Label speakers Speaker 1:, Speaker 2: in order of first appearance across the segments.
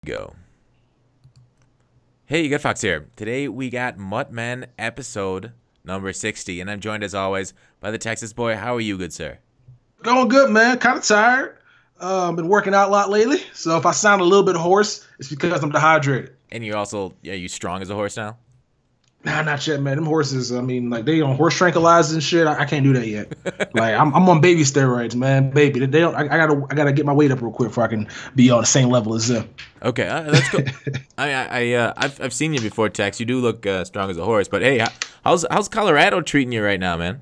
Speaker 1: Go. Hey, you got Fox here. Today we got MUT Men episode number 60, and I'm joined as always by the Texas boy. How are you, good sir?
Speaker 2: Going good, man. Kind of tired. Been working out a lot lately, so if I sound a little bit hoarse, it's because I'm dehydrated.
Speaker 1: And you're also, you strong as a horse now?
Speaker 2: Nah, not yet, man. Them horses, I mean, like they on horse tranquilizers and shit. I can't do that yet. Like I'm on baby steroids, man. Baby, they don't. I gotta get my weight up real quick before I can be on the same level as them.
Speaker 1: Okay, that's cool. I've seen you before, Tex. You do look strong as a horse. But hey, how's Colorado treating you right now, man?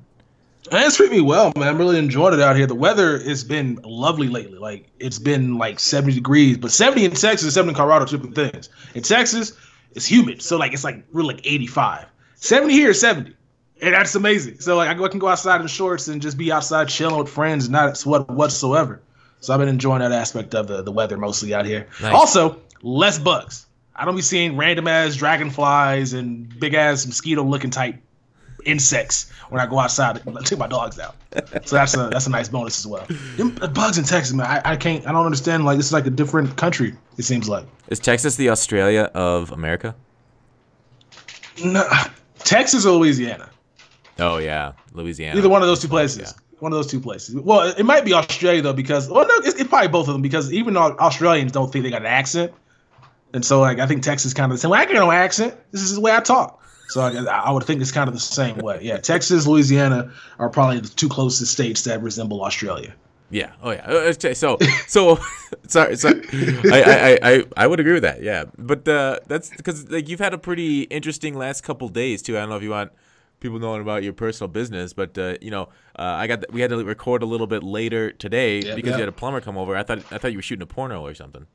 Speaker 2: It's treating me well, man. I'm really enjoying it out here. The weather has been lovely lately. Like it's been like 70 degrees, but 70 in Texas, 70 in Colorado, two different things. In Texas, it's humid, so like it's like we're like 85. 70 here is 70, and that's amazing. So like I can go outside in shorts and just be outside chilling with friends and not sweat whatsoever. So I've been enjoying that aspect of the weather mostly out here. Nice. Also, less bugs. I don't be seeing random ass dragonflies and big ass mosquito looking type insects when I go outside and take my dogs out. So that's a nice bonus as well. Them bugs in Texas, man, I don't understand. Like this is like a different country. It seems like.
Speaker 1: Is Texas the Australia of America?
Speaker 2: No, Texas or Louisiana.
Speaker 1: Oh yeah, Louisiana.
Speaker 2: Either one of those two places.
Speaker 1: Yeah.
Speaker 2: One of those two places. Well, it might be Australia though, because no, it's probably both of them because even though Australians don't think they got an accent, and so like I think Texas kind of the same. Well, I got no accent. This is the way I talk. So I would think it's kind of the same way. Yeah, Texas, Louisiana are probably the two closest states that resemble Australia.
Speaker 1: Yeah. Oh yeah. Okay. So sorry. I would agree with that. Yeah. But that's because like you've had a pretty interesting last couple days too. I don't know if you want people knowing about your personal business, but we had to record a little bit later today because you had a plumber come over. I thought you were shooting a porno or something.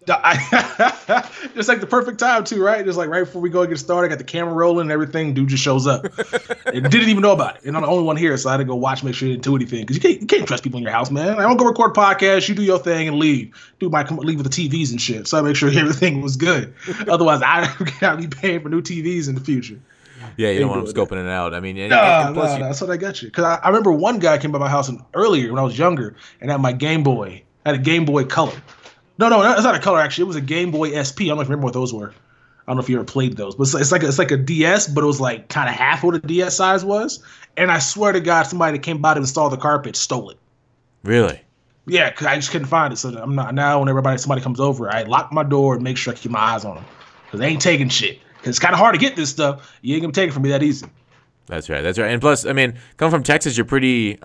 Speaker 2: Just like the perfect time too, right? Just like right before we go and get started, I got the camera rolling and everything. Dude just shows up and didn't even know about it. And I'm the only one here, so I had to go watch, make sure he didn't do anything because you can't trust people in your house, man. I don't go record podcasts. You do your thing and leave. Dude might leave with the TVs and shit, so I make sure everything was good. Otherwise, I gotta be paying for new TVs in the future.
Speaker 1: Yeah, you don't want them scoping it out. I mean,
Speaker 2: no, that's what I got you. Because I remember one guy came by my house earlier when I was younger and had my Game Boy. I had a Game Boy Color. No, it's not a color actually. It was a Game Boy SP. I don't know if you remember what those were. I don't know if you ever played those, but it's like a DS, but it was like kind of half what a DS size was. And I swear to God, somebody that came by to install the carpet stole it.
Speaker 1: Really?
Speaker 2: Yeah, because I just couldn't find it. So I'm not now. When somebody comes over, I lock my door and make sure I keep my eyes on them because they ain't taking shit. Because it's kind of hard to get this stuff. You ain't gonna take it from me that easy.
Speaker 1: That's right. And plus, I mean, coming from Texas, you're pretty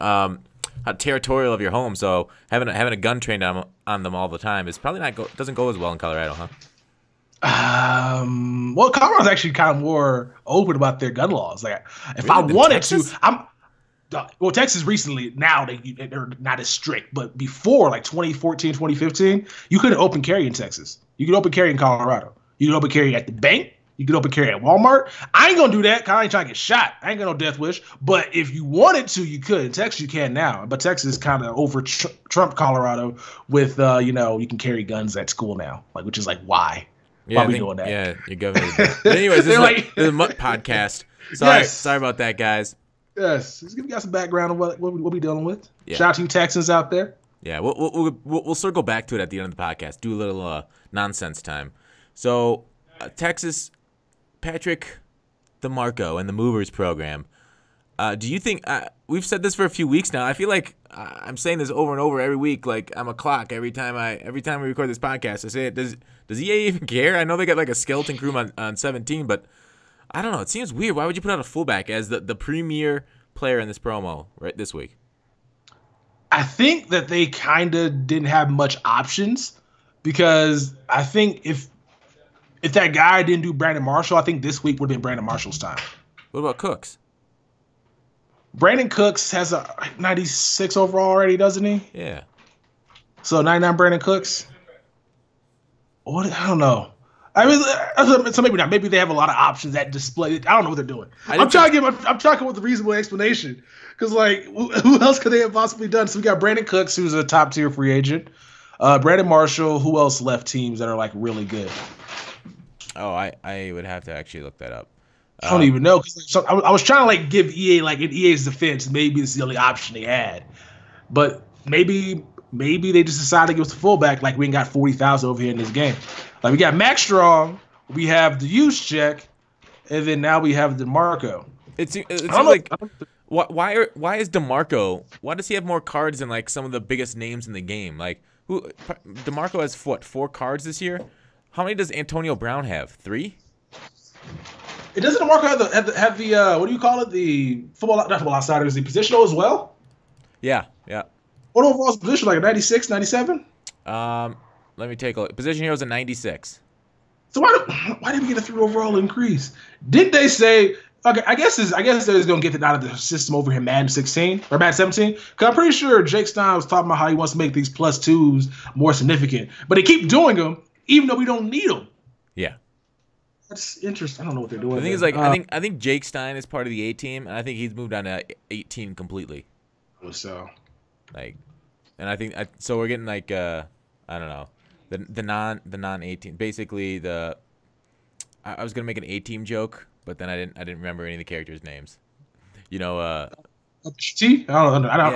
Speaker 1: territorial of your home, so having a gun trained on them all the time is probably doesn't go as well in Colorado, huh?
Speaker 2: Well, Colorado's actually kind of more open about their gun laws. Like, if I wanted to, well, Texas recently now they're not as strict, but before like 2014, 2015, you couldn't open carry in Texas. You could open carry in Colorado. You could open carry at the bank. You could open carry at Walmart. I ain't gonna do that because I ain't trying to get shot. I ain't got no death wish. But if you wanted to, you could. In Texas, you can now. But Texas kind of over Trump Colorado with, you can carry guns at school now. Like, which is like, why?
Speaker 1: Yeah,
Speaker 2: why are we doing that?
Speaker 1: Yeah, you're governor. But anyways, this is a MUT podcast. Sorry about that, guys.
Speaker 2: Yes, just give you guys some background on what we dealing with.
Speaker 1: Yeah.
Speaker 2: Shout out to you Texans out there.
Speaker 1: Yeah, we'll circle back to it at the end of the podcast. Do a little nonsense time. So, Texas. Patrick DeMarco and the Movers program. Do you think we've said this for a few weeks now? I feel like I'm saying this over and over every week. Like I'm a clock every time we record this podcast. I say it. Does EA even care? I know they got like a skeleton crew on 17, but I don't know. It seems weird. Why would you put out a fullback as the premier player in this promo right this week?
Speaker 2: I think that they kind of didn't have much options because I think if that guy didn't do Brandon Marshall, I think this week would have been Brandon Marshall's time.
Speaker 1: What about Cooks?
Speaker 2: Brandon Cooks has a 96 overall already, doesn't he?
Speaker 1: Yeah.
Speaker 2: So 99 Brandon Cooks? What? I don't know. I mean, so maybe not. Maybe they have a lot of options at display. I don't know what they're doing. I'm trying to come with a reasonable explanation. Because, like, who else could they have possibly done? So we got Brandon Cooks, who's a top-tier free agent. Brandon Marshall. Who else left teams that are, like, really good?
Speaker 1: Oh, I would have to actually look that up.
Speaker 2: I don't even know. Cause I was trying to like give EA like in EA's defense, maybe it's the only option they had, but maybe they just decided to give us the fullback. Like we ain't got 40,000 over here in this game. Like we got Max Strong, we have the use check, and then now we have DeMarco.
Speaker 1: It seems like why is DeMarco? Why does he have more cards than like some of the biggest names in the game? Like DeMarco has what, 4 cards this year? How many does Antonio Brown have? 3?
Speaker 2: It doesn't DeMarco have the what do you call it? The not Football Outsiders, the positional as well?
Speaker 1: Yeah.
Speaker 2: What overall is position, like a 96, 97?
Speaker 1: Let me take a look. Position Hero's a 96.
Speaker 2: So why did we get a 3 overall increase? Did they say? Okay, I guess they're just gonna get it out of the system over here, Madden 16 or Madden 17. Because I'm pretty sure Jake Stein was talking about how he wants to make these +2s more significant, but they keep doing them even though we don't need them.
Speaker 1: Yeah,
Speaker 2: that's interesting. I don't know what they're doing.
Speaker 1: The thing is, like, I think Jake Stein is part of the A team, and I think he's moved on to 18 completely.
Speaker 2: So,
Speaker 1: like, and I think so we're getting like I don't know, the non A team. Basically, I was gonna make an A team joke, but then I didn't remember any of the characters' names. You know,
Speaker 2: I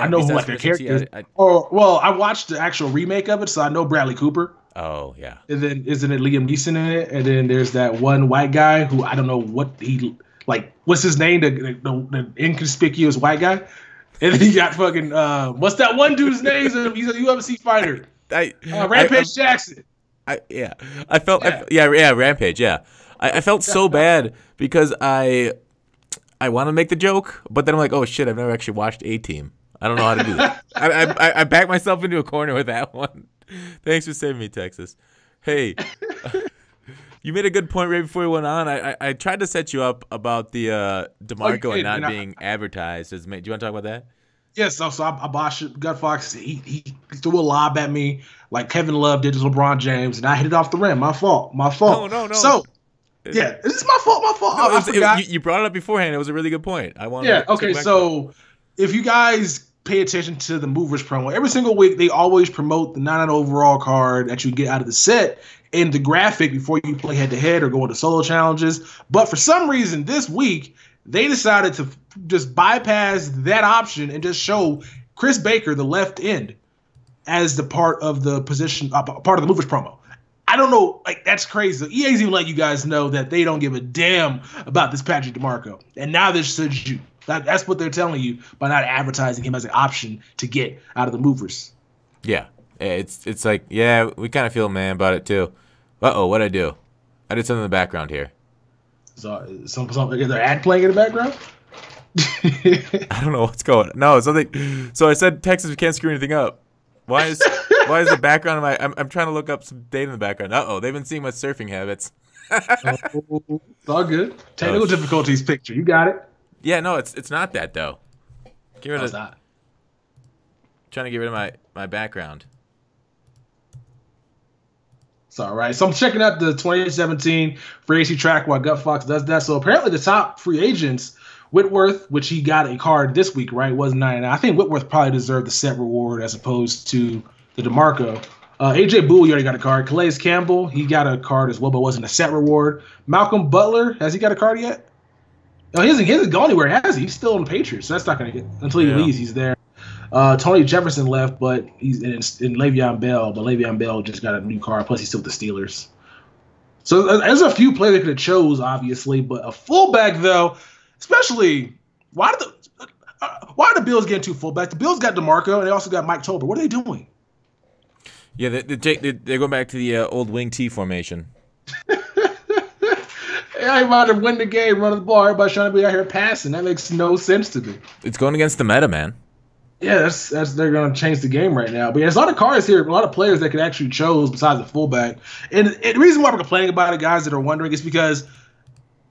Speaker 2: know who like their characters. Well, I watched the actual remake of it, so I know Bradley Cooper.
Speaker 1: Oh yeah.
Speaker 2: And then isn't it Liam Neeson in it? And then there's that one white guy who I don't know what he like. What's his name? The inconspicuous white guy. And then you got fucking what's that one dude's name? He's a UFC fighter. Rampage Jackson.
Speaker 1: Rampage. Yeah. I felt so bad because I want to make the joke, but then I'm like, oh shit, I've never actually watched A Team. I don't know how to do that. I backed myself into a corner with that one. Thanks for saving me, Texas. Hey, you made a good point right before we went on. I tried to set you up about the DeMarco not being advertised. Do you want to talk about that?
Speaker 2: Yes. So I botched Gut Fox. He threw a lob at me like Kevin Love did to LeBron James, and I hit it off the rim. My fault. No. So yeah, this is my fault.
Speaker 1: No, I forgot. You brought it up beforehand. It was a really good point. I wanted.
Speaker 2: Yeah. Okay. So if you guys pay attention to the Movers promo, every single week they always promote the 99 overall card that you get out of the set in the graphic before you play head-to-head or go into solo challenges. But for some reason this week they decided to just bypass that option and just show Chris Baker, the left end, as the part of the position, part of the Movers promo. I don't know, like that's crazy. EA's even let you guys know that they don't give a damn about this Patrick DeMarco, and now this is you. That's what they're telling you by not advertising him as an option to get out of the Movers.
Speaker 1: Yeah, it's like, yeah, we kind of feel man about it too. What'd I do? I did something in the background here.
Speaker 2: So is there ad playing in the background?
Speaker 1: I don't know what's going on. No, something. So I said, Texas, we can't screw anything up. Why is the background of my? I'm trying to look up some data in the background. They've been seeing my surfing habits.
Speaker 2: It's all good. Technical difficulties picture. You got it.
Speaker 1: Yeah, no, it's not that though.
Speaker 2: It's not.
Speaker 1: Trying to get rid of my background.
Speaker 2: It's all right. So I'm checking out the 2017 free agency track while Gut Fox does that. So apparently the top free agents, Whitworth, which he got a card this week, right, was 99. I think Whitworth probably deserved the set reward as opposed to the DeMarco. AJ Bowie already got a card. Calais Campbell, he got a card as well, but wasn't a set reward. Malcolm Butler, has he got a card yet? No, he hasn't gone anywhere, has he? He's still on the Patriots, so that's not going to get until he leaves. He's there. Tony Jefferson left, but he's in Le'Veon Bell. But Le'Veon Bell just got a new card. Plus, he's still with the Steelers. So there's a few players they could have chose, obviously, but a fullback though, especially why did the Bills get two fullbacks? The Bills got DeMarco and they also got Mike Tolbert. What are they doing?
Speaker 1: Yeah, they're going back to the old wing T formation.
Speaker 2: I might have win the game, running the ball. Everybody's trying to be out here passing. That makes no sense to me.
Speaker 1: It's going against the meta, man.
Speaker 2: Yeah, that's they're going to change the game right now. But yeah, there's a lot of cards here, a lot of players that could actually chose besides the fullback. And the reason why we're complaining about it, guys that are wondering, is because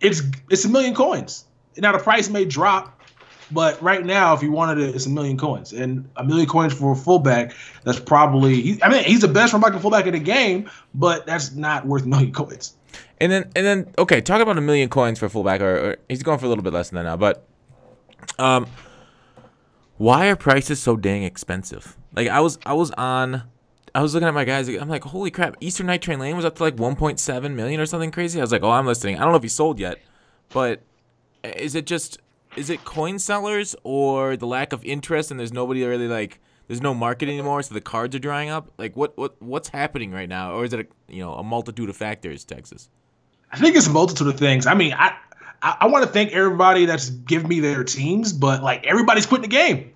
Speaker 2: it's $1 million coins. Now the price may drop, but right now, if you wanted it, it's $1 million coins. And $1 million coins for a fullback, that's probably he's the best running fullback in the game, but that's not worth $1 million coins.
Speaker 1: And then okay, talk about $1 million coins for a fullback, or he's going for a little bit less than that now, but why are prices so dang expensive? Like I was looking at my guys, I'm like, holy crap, Eastern Night Train Lane was up to like 1.7 million or something crazy. I was like, oh, I'm listening. I don't know if he sold yet, but is it coin sellers or the lack of interest and there's nobody really like There's no market anymore, so the cards are drying up. Like what's happening right now, or is it a multitude of factors, Texas?
Speaker 2: I think it's a multitude of things. I mean, I want to thank everybody that's given me their teams, but like everybody's quitting the game.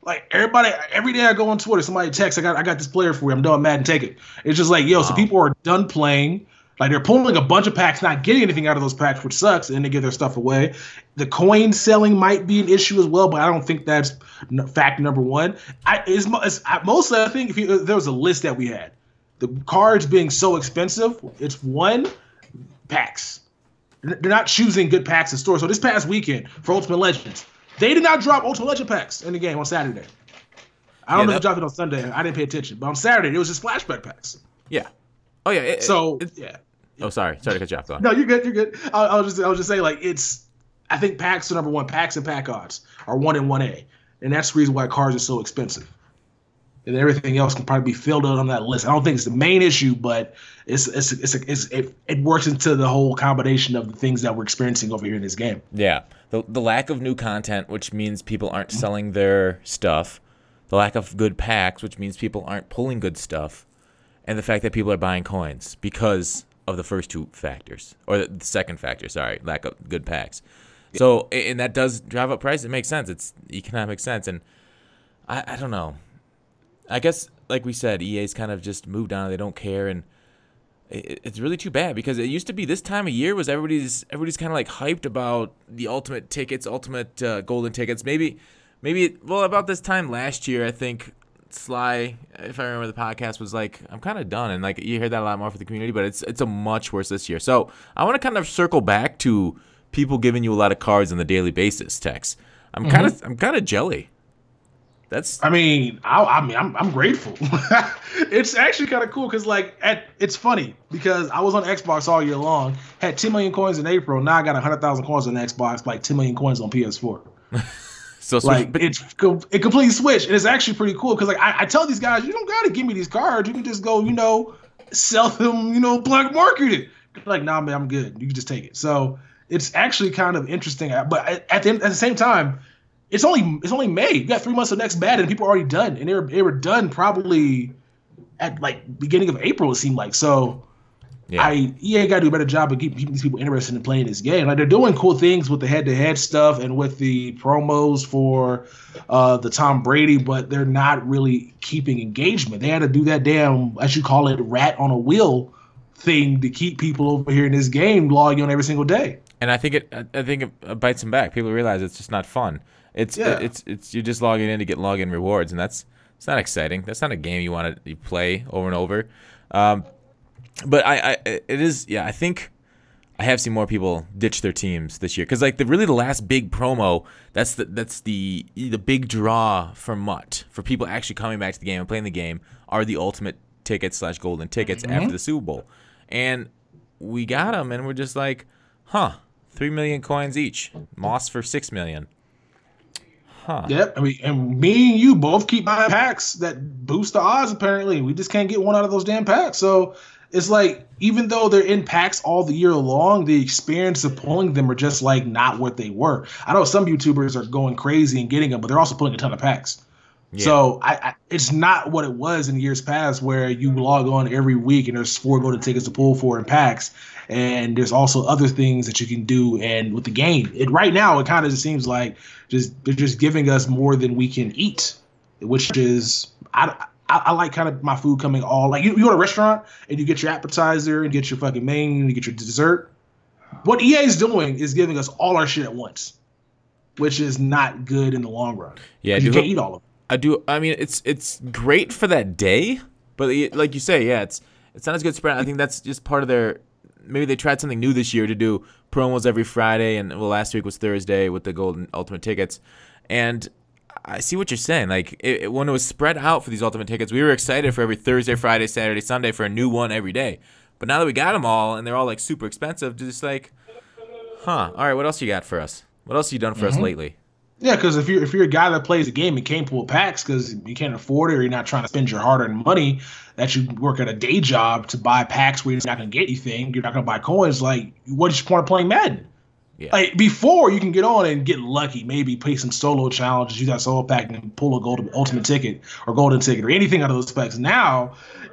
Speaker 2: Like everybody, every day I go on Twitter, somebody texts, I got this player for you. I'm done Madden, take it. It's just like, yo, so people are done playing. Like they're pulling a bunch of packs, not getting anything out of those packs, which sucks, and they give their stuff away. The coin selling might be an issue as well, but I don't think that's fact number one. Mostly, I think if there was a list that we had, the cards being so expensive, it's one, packs. They're not choosing good packs in stores. So this past weekend for Ultimate Legends, they did not drop Ultimate Legend packs in the game on Saturday. I don't know if they dropped it on Sunday. I didn't pay attention, but on Saturday it was just flashback packs.
Speaker 1: Yeah. Oh yeah.
Speaker 2: Yeah.
Speaker 1: Oh, sorry to cut you off. Go on.
Speaker 2: No, you're good. You're good. I was just saying, like, I think packs are number one. Packs and pack odds are 1 and 1A, and that's the reason why cards are so expensive. And everything else can probably be filled out on that list. I don't think it's the main issue, but it works into the whole combination of the things that we're experiencing over here in this game.
Speaker 1: Yeah, the lack of new content, which means people aren't selling their stuff. The lack of good packs, which means people aren't pulling good stuff, and the fact that people are buying coins because of the first two factors, or the second factor, sorry, lack of good packs. So, and that does drive up price. It makes sense. It's economic sense. And I don't know. I guess, like we said, EA's kind of just moved on. They don't care. And it's really too bad because it used to be this time of year was everybody's kind of like hyped about the ultimate tickets, ultimate golden tickets. Maybe, well, about this time last year, I think Sly, if I remember the podcast, was like, I'm kind of done. And like you hear that a lot more from the community, but it's a much worse this year. So I want to kind of circle back to people giving you a lot of cards on the daily basis, Tex. I'm kind of jelly.
Speaker 2: I'm grateful. It's actually kind of cool because it's funny because I was on Xbox all year long, had 10 million coins in April. Now I got 100,000 coins on Xbox, like 10 million coins on PS4. So like it completely switched, and it's actually pretty cool because like I tell these guys, you don't gotta give me these cards. You can just go, sell them, black market it. Like, nah, man, I'm good. You can just take it. So it's actually kind of interesting. But at the same time, it's only May. You got 3 months of next Madden, and people are already done, and they were done probably at like beginning of April. It seemed like so. Yeah. EA got to do a better job of keeping these people interested in playing this game. Like they're doing cool things with the head-to-head stuff and with the promos for the Tom Brady, but they're not really keeping engagement. They had to do that damn, as you call it, rat on a wheel thing to keep people over here in this game logging on every single day.
Speaker 1: And I think it bites them back. People realize it's just not fun. It's you're just logging in to get login rewards, and it's not exciting. That's not a game you want to play over and over. But it is, yeah, I think I have seen more people ditch their teams this year because like the last big promo, that's the big draw for MUT, for people actually coming back to the game and playing the game, are the ultimate tickets / golden tickets after the Super Bowl. And we got them and we're just like, 3 million coins each. Moss for 6 million.
Speaker 2: Yep. I mean, and me and you both keep buying packs that boost the odds, apparently. We just can't get one out of those damn packs. So it's like, even though they're in packs all the year long, the experience of pulling them are just like not what they were. I know some YouTubers are going crazy and getting them, but they're also pulling a ton of packs. Yeah. So it's not what it was in years past where you log on every week and there's 4 golden tickets to pull for in packs. And there's also other things that you can do. And with the game, right now, it kind of just seems like they're just giving us more than we can eat, which is, I like kind of my food coming all, like you go to a restaurant and you get your appetizer and get your fucking main and you get your dessert. What EA is doing is giving us all our shit at once, which is not good in the long run. Yeah, you can't eat all of it.
Speaker 1: I mean, it's great for that day, but like you say, yeah, it's not as good spread. I think that's just part of their. Maybe they tried something new this year to do promos every Friday, and last week was Thursday with the golden ultimate tickets, and I see what you're saying. Like when it was spread out for these ultimate tickets, we were excited for every Thursday, Friday, Saturday, Sunday for a new one every day. But now that we got them all and they're all like super expensive, just like, all right, what else you got for us? What else have you done for us lately?
Speaker 2: Yeah, because if you're a guy that plays a game and can't pull packs because you can't afford it or you're not trying to spend your hard-earned money, that you work at a day job to buy packs where you're not going to get anything, you're not going to buy coins, like, what's your point of playing Madden?
Speaker 1: Yeah.
Speaker 2: Like before, you can get on and get lucky, maybe play some solo challenges, use that solo pack, and pull a gold ultimate ticket or golden ticket or anything out of those packs. Now,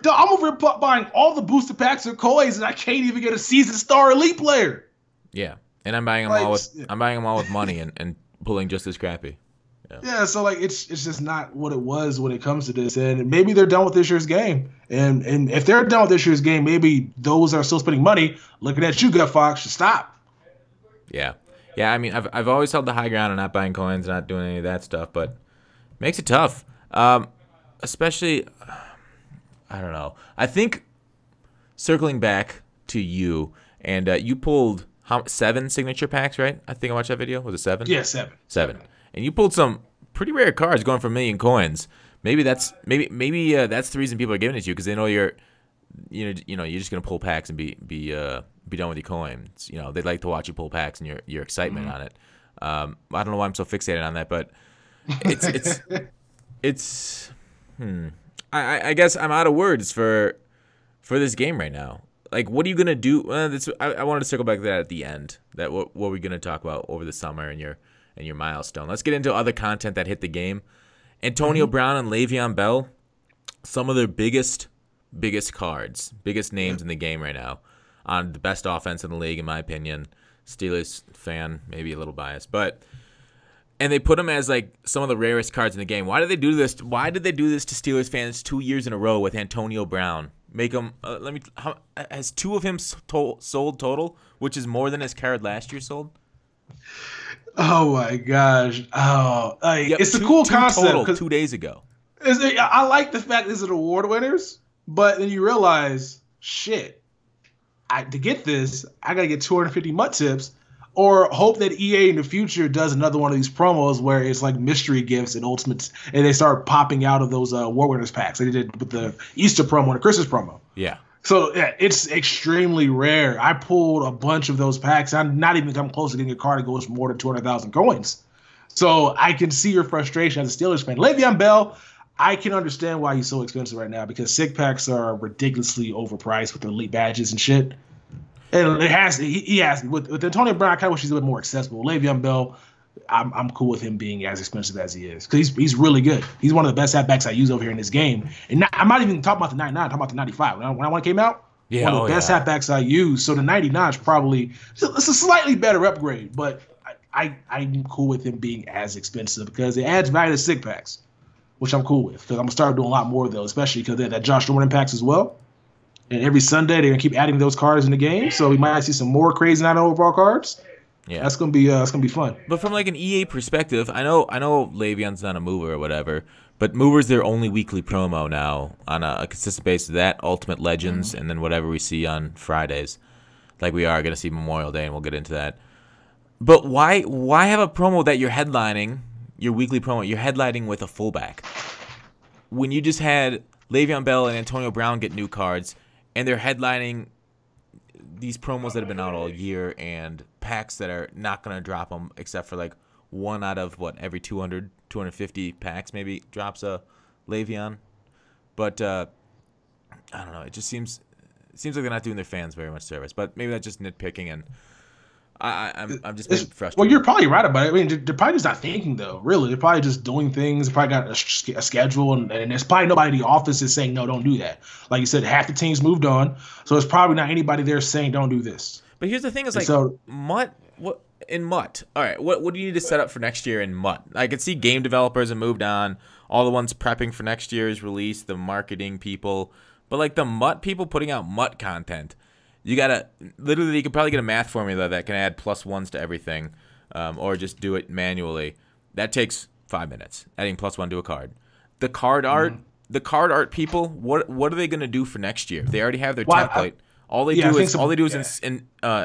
Speaker 2: I'm over here buying all the booster packs or coins, and I can't even get a season star elite player.
Speaker 1: Yeah, and I'm buying them all with money and pulling just as crappy.
Speaker 2: Yeah, so like it's just not what it was when it comes to this, and maybe they're done with this year's game. And if they're done with this year's game, maybe those that are still spending money, looking at you, Gut Fox, should stop.
Speaker 1: Yeah. I mean, I've always held the high ground on not buying coins, not doing any of that stuff, but it makes it tough. Especially, I don't know. I think circling back to you, and you pulled 7 signature packs, right? I think I watched that video. Was it 7?
Speaker 2: Yeah, 7.
Speaker 1: 7. And you pulled some pretty rare cards going for 1 million coins. Maybe that's the reason people are giving it to you, because they know you're just gonna pull packs and be done with your coins. You know, they'd like to watch you pull packs and your excitement on it. I don't know why I'm so fixated on that, but I guess I'm out of words for this game right now. Like, what are you gonna do? I wanted to circle back to that at the end. That what we're gonna talk about over the summer and your milestone. Let's get into other content that hit the game. Antonio Brown and Le'Veon Bell, some of their biggest cards, biggest names in the game right now, on the best offense in the league, in my opinion. Steelers fan, maybe a little biased, and they put them as like some of the rarest cards in the game. Why did they do this? Why did they do this to Steelers fans 2 years in a row with Antonio Brown? Make them has 2 of him sold total, which is more than his card last year sold.
Speaker 2: Oh my gosh! Oh, it's a cool concept.
Speaker 1: Total 2 days ago.
Speaker 2: I like the fact these are award winners, but then you realize, shit, to get this, I gotta get 250 MUT tips, or hope that EA in the future does another one of these promos where it's like mystery gifts and ultimates, and they start popping out of those award winners packs. They did with the Easter promo and the Christmas promo.
Speaker 1: Yeah.
Speaker 2: So yeah, it's extremely rare. I pulled a bunch of those packs. I'm not even come close to getting a card that goes for more than 200,000 coins. So I can see your frustration as a Steelers fan. Le'Veon Bell, I can understand why he's so expensive right now, because SIG packs are ridiculously overpriced with the elite badges and shit. And he has with Antonio Brown, I kind of wish he's a bit more accessible. Le'Veon Bell, I'm cool with him being as expensive as he is, because he's really good. He's one of the best halfbacks I use over here in this game. And I'm not even talking about the 99, I'm talking about the 95. When I came out, one of the best halfbacks I use. So the 99 is probably it's a slightly better upgrade, but I'm cool with him being as expensive because it adds value to SIG packs, which I'm cool with, because I'm gonna start doing a lot more of those, especially because they have that Josh Norman packs as well. And every Sunday they're gonna keep adding those cards in the game, so we might see some more crazy 9 overall cards. Yeah, that's gonna be fun.
Speaker 1: But from like an EA perspective, I know Le'Veon's not a mover or whatever, but mover's their only weekly promo now on a consistent basis. That Ultimate Legends, and then whatever we see on Fridays, like we are gonna see Memorial Day, and we'll get into that. But why have a promo that you're headlining, your weekly promo, you're headlining with a fullback, when you just had Le'Veon Bell and Antonio Brown get new cards, and they're headlining these promos that have been out all year and packs that are not going to drop them, except for like 1 out of every 200, 250 packs maybe drops a Le'Veon. But I don't know. It just seems like they're not doing their fans very much service. But maybe that's just nitpicking, and I'm just being frustrated.
Speaker 2: Well, you're probably right about it. I mean, they're probably just not thinking, though. Really, they're probably just doing things. They probably got a schedule, and there's probably nobody in the office is saying no, don't do that. Like you said, half the teams moved on, so there's probably not anybody there saying don't do this.
Speaker 1: But here's the thing: is like MUT. What in MUT? All right, what do you need to set up for next year in MUT? I could see game developers have moved on. All the ones prepping for next year's release, the marketing people, but like the MUT people putting out MUT content. You could probably get a math formula that can add +1s to everything, or just do it manually. That takes 5 minutes, adding +1 to a card. The card art people, what are they going to do for next year? They already have their template. All they do is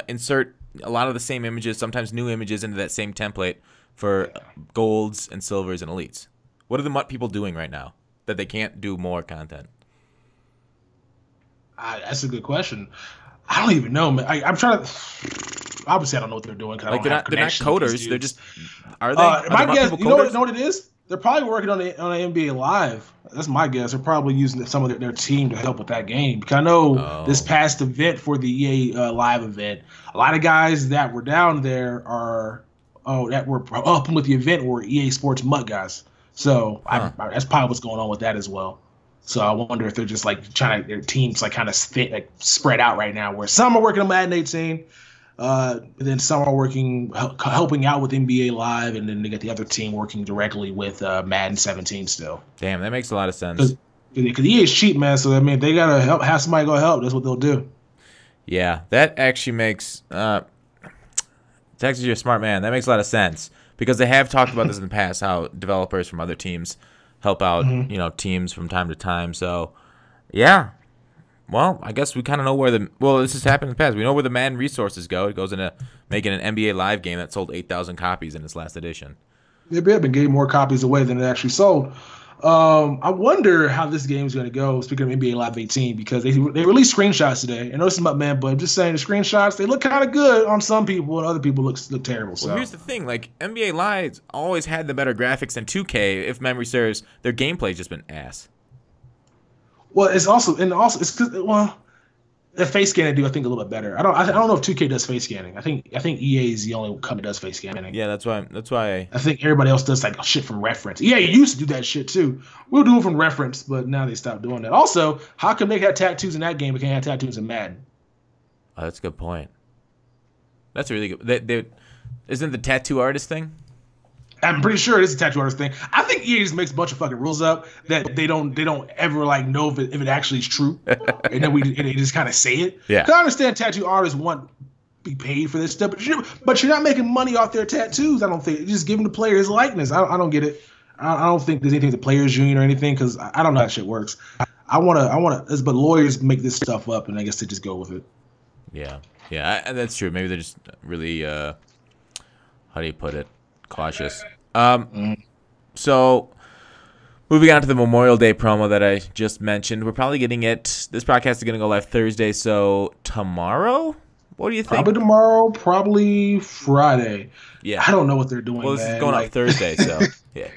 Speaker 1: insert a lot of the same images, sometimes new images, into that same template for golds and silvers and elites. What are the MUT people doing right now that they can't do more content?
Speaker 2: That's a good question. I don't even know, man. I'm trying to. Obviously, I don't know what they're doing.
Speaker 1: Like they're not coders. They're just. Are they?
Speaker 2: My guess. You know what it is? They're probably working on an NBA Live. That's my guess. They're probably using some of their team to help with that game. Because I know this past event for the EA Live event, a lot of guys that were down there that were helping with the event were EA Sports MUT guys. So that's probably what's going on with that as well. So I wonder if they're just like trying to their teams like kind of spread out right now, where some are working on Madden 18. Then some are helping out with NBA Live, and then they got the other team working directly with Madden 17 still.
Speaker 1: Damn, that makes a lot of sense.
Speaker 2: Because EA is cheap, man. So I mean, they gotta have somebody go help. That's what they'll do.
Speaker 1: Yeah, that actually makes Texas, you're a smart man. That makes a lot of sense because they have talked about this in the past, how developers from other teams help out, teams from time to time. So, yeah. Well, I guess we kind of know where this has happened in the past. We know where the Madden resources go. It goes into making an NBA Live game that sold 8,000 copies in its last edition.
Speaker 2: They've been getting more copies away than it actually sold. I wonder how this game is going to go, speaking of NBA Live 18, because they released screenshots today. I know this is my man, but I'm just saying the screenshots, they look kind of good on some people, and other people look terrible. So.
Speaker 1: Well, here's the thing. Like, NBA Live's always had the better graphics than 2K. If memory serves, their gameplay's just been ass.
Speaker 2: Well, it's because the face scanning do I think a little bit better. I don't know if 2K does face scanning. I think EA is the only company that does face scanning.
Speaker 1: Yeah, that's why.
Speaker 2: I think everybody else does like shit from reference. EA used to do that shit too. We'll do it from reference, but now they stopped doing that. Also, how come they have tattoos in that game but can't have tattoos in Madden?
Speaker 1: Oh, that's a good point. That's a really good. Isn't the tattoo artist thing?
Speaker 2: I'm pretty sure it is a tattoo artist thing. I think EA just makes a bunch of fucking rules up that they don't ever like know if it actually is true, and then they just kind of say it.
Speaker 1: Yeah.
Speaker 2: 'Cause I understand tattoo artists want to be paid for this stuff, but you're not making money off their tattoos. I don't think you're just giving the player his likeness. I don't get it. I don't think there's anything with the players union or anything because I don't know how that shit works. I wanna, but lawyers make this stuff up, and I guess they just go with it.
Speaker 1: Yeah, that's true. Maybe they're just really how do you put it? Cautious. So moving on to the Memorial Day promo that I just mentioned, we're probably getting it. This podcast is going to go live Thursday, so tomorrow. What do you think?
Speaker 2: Probably tomorrow, probably Friday.
Speaker 1: Yeah,
Speaker 2: I don't know what they're doing.
Speaker 1: Well, this is going up Thursday, so yeah.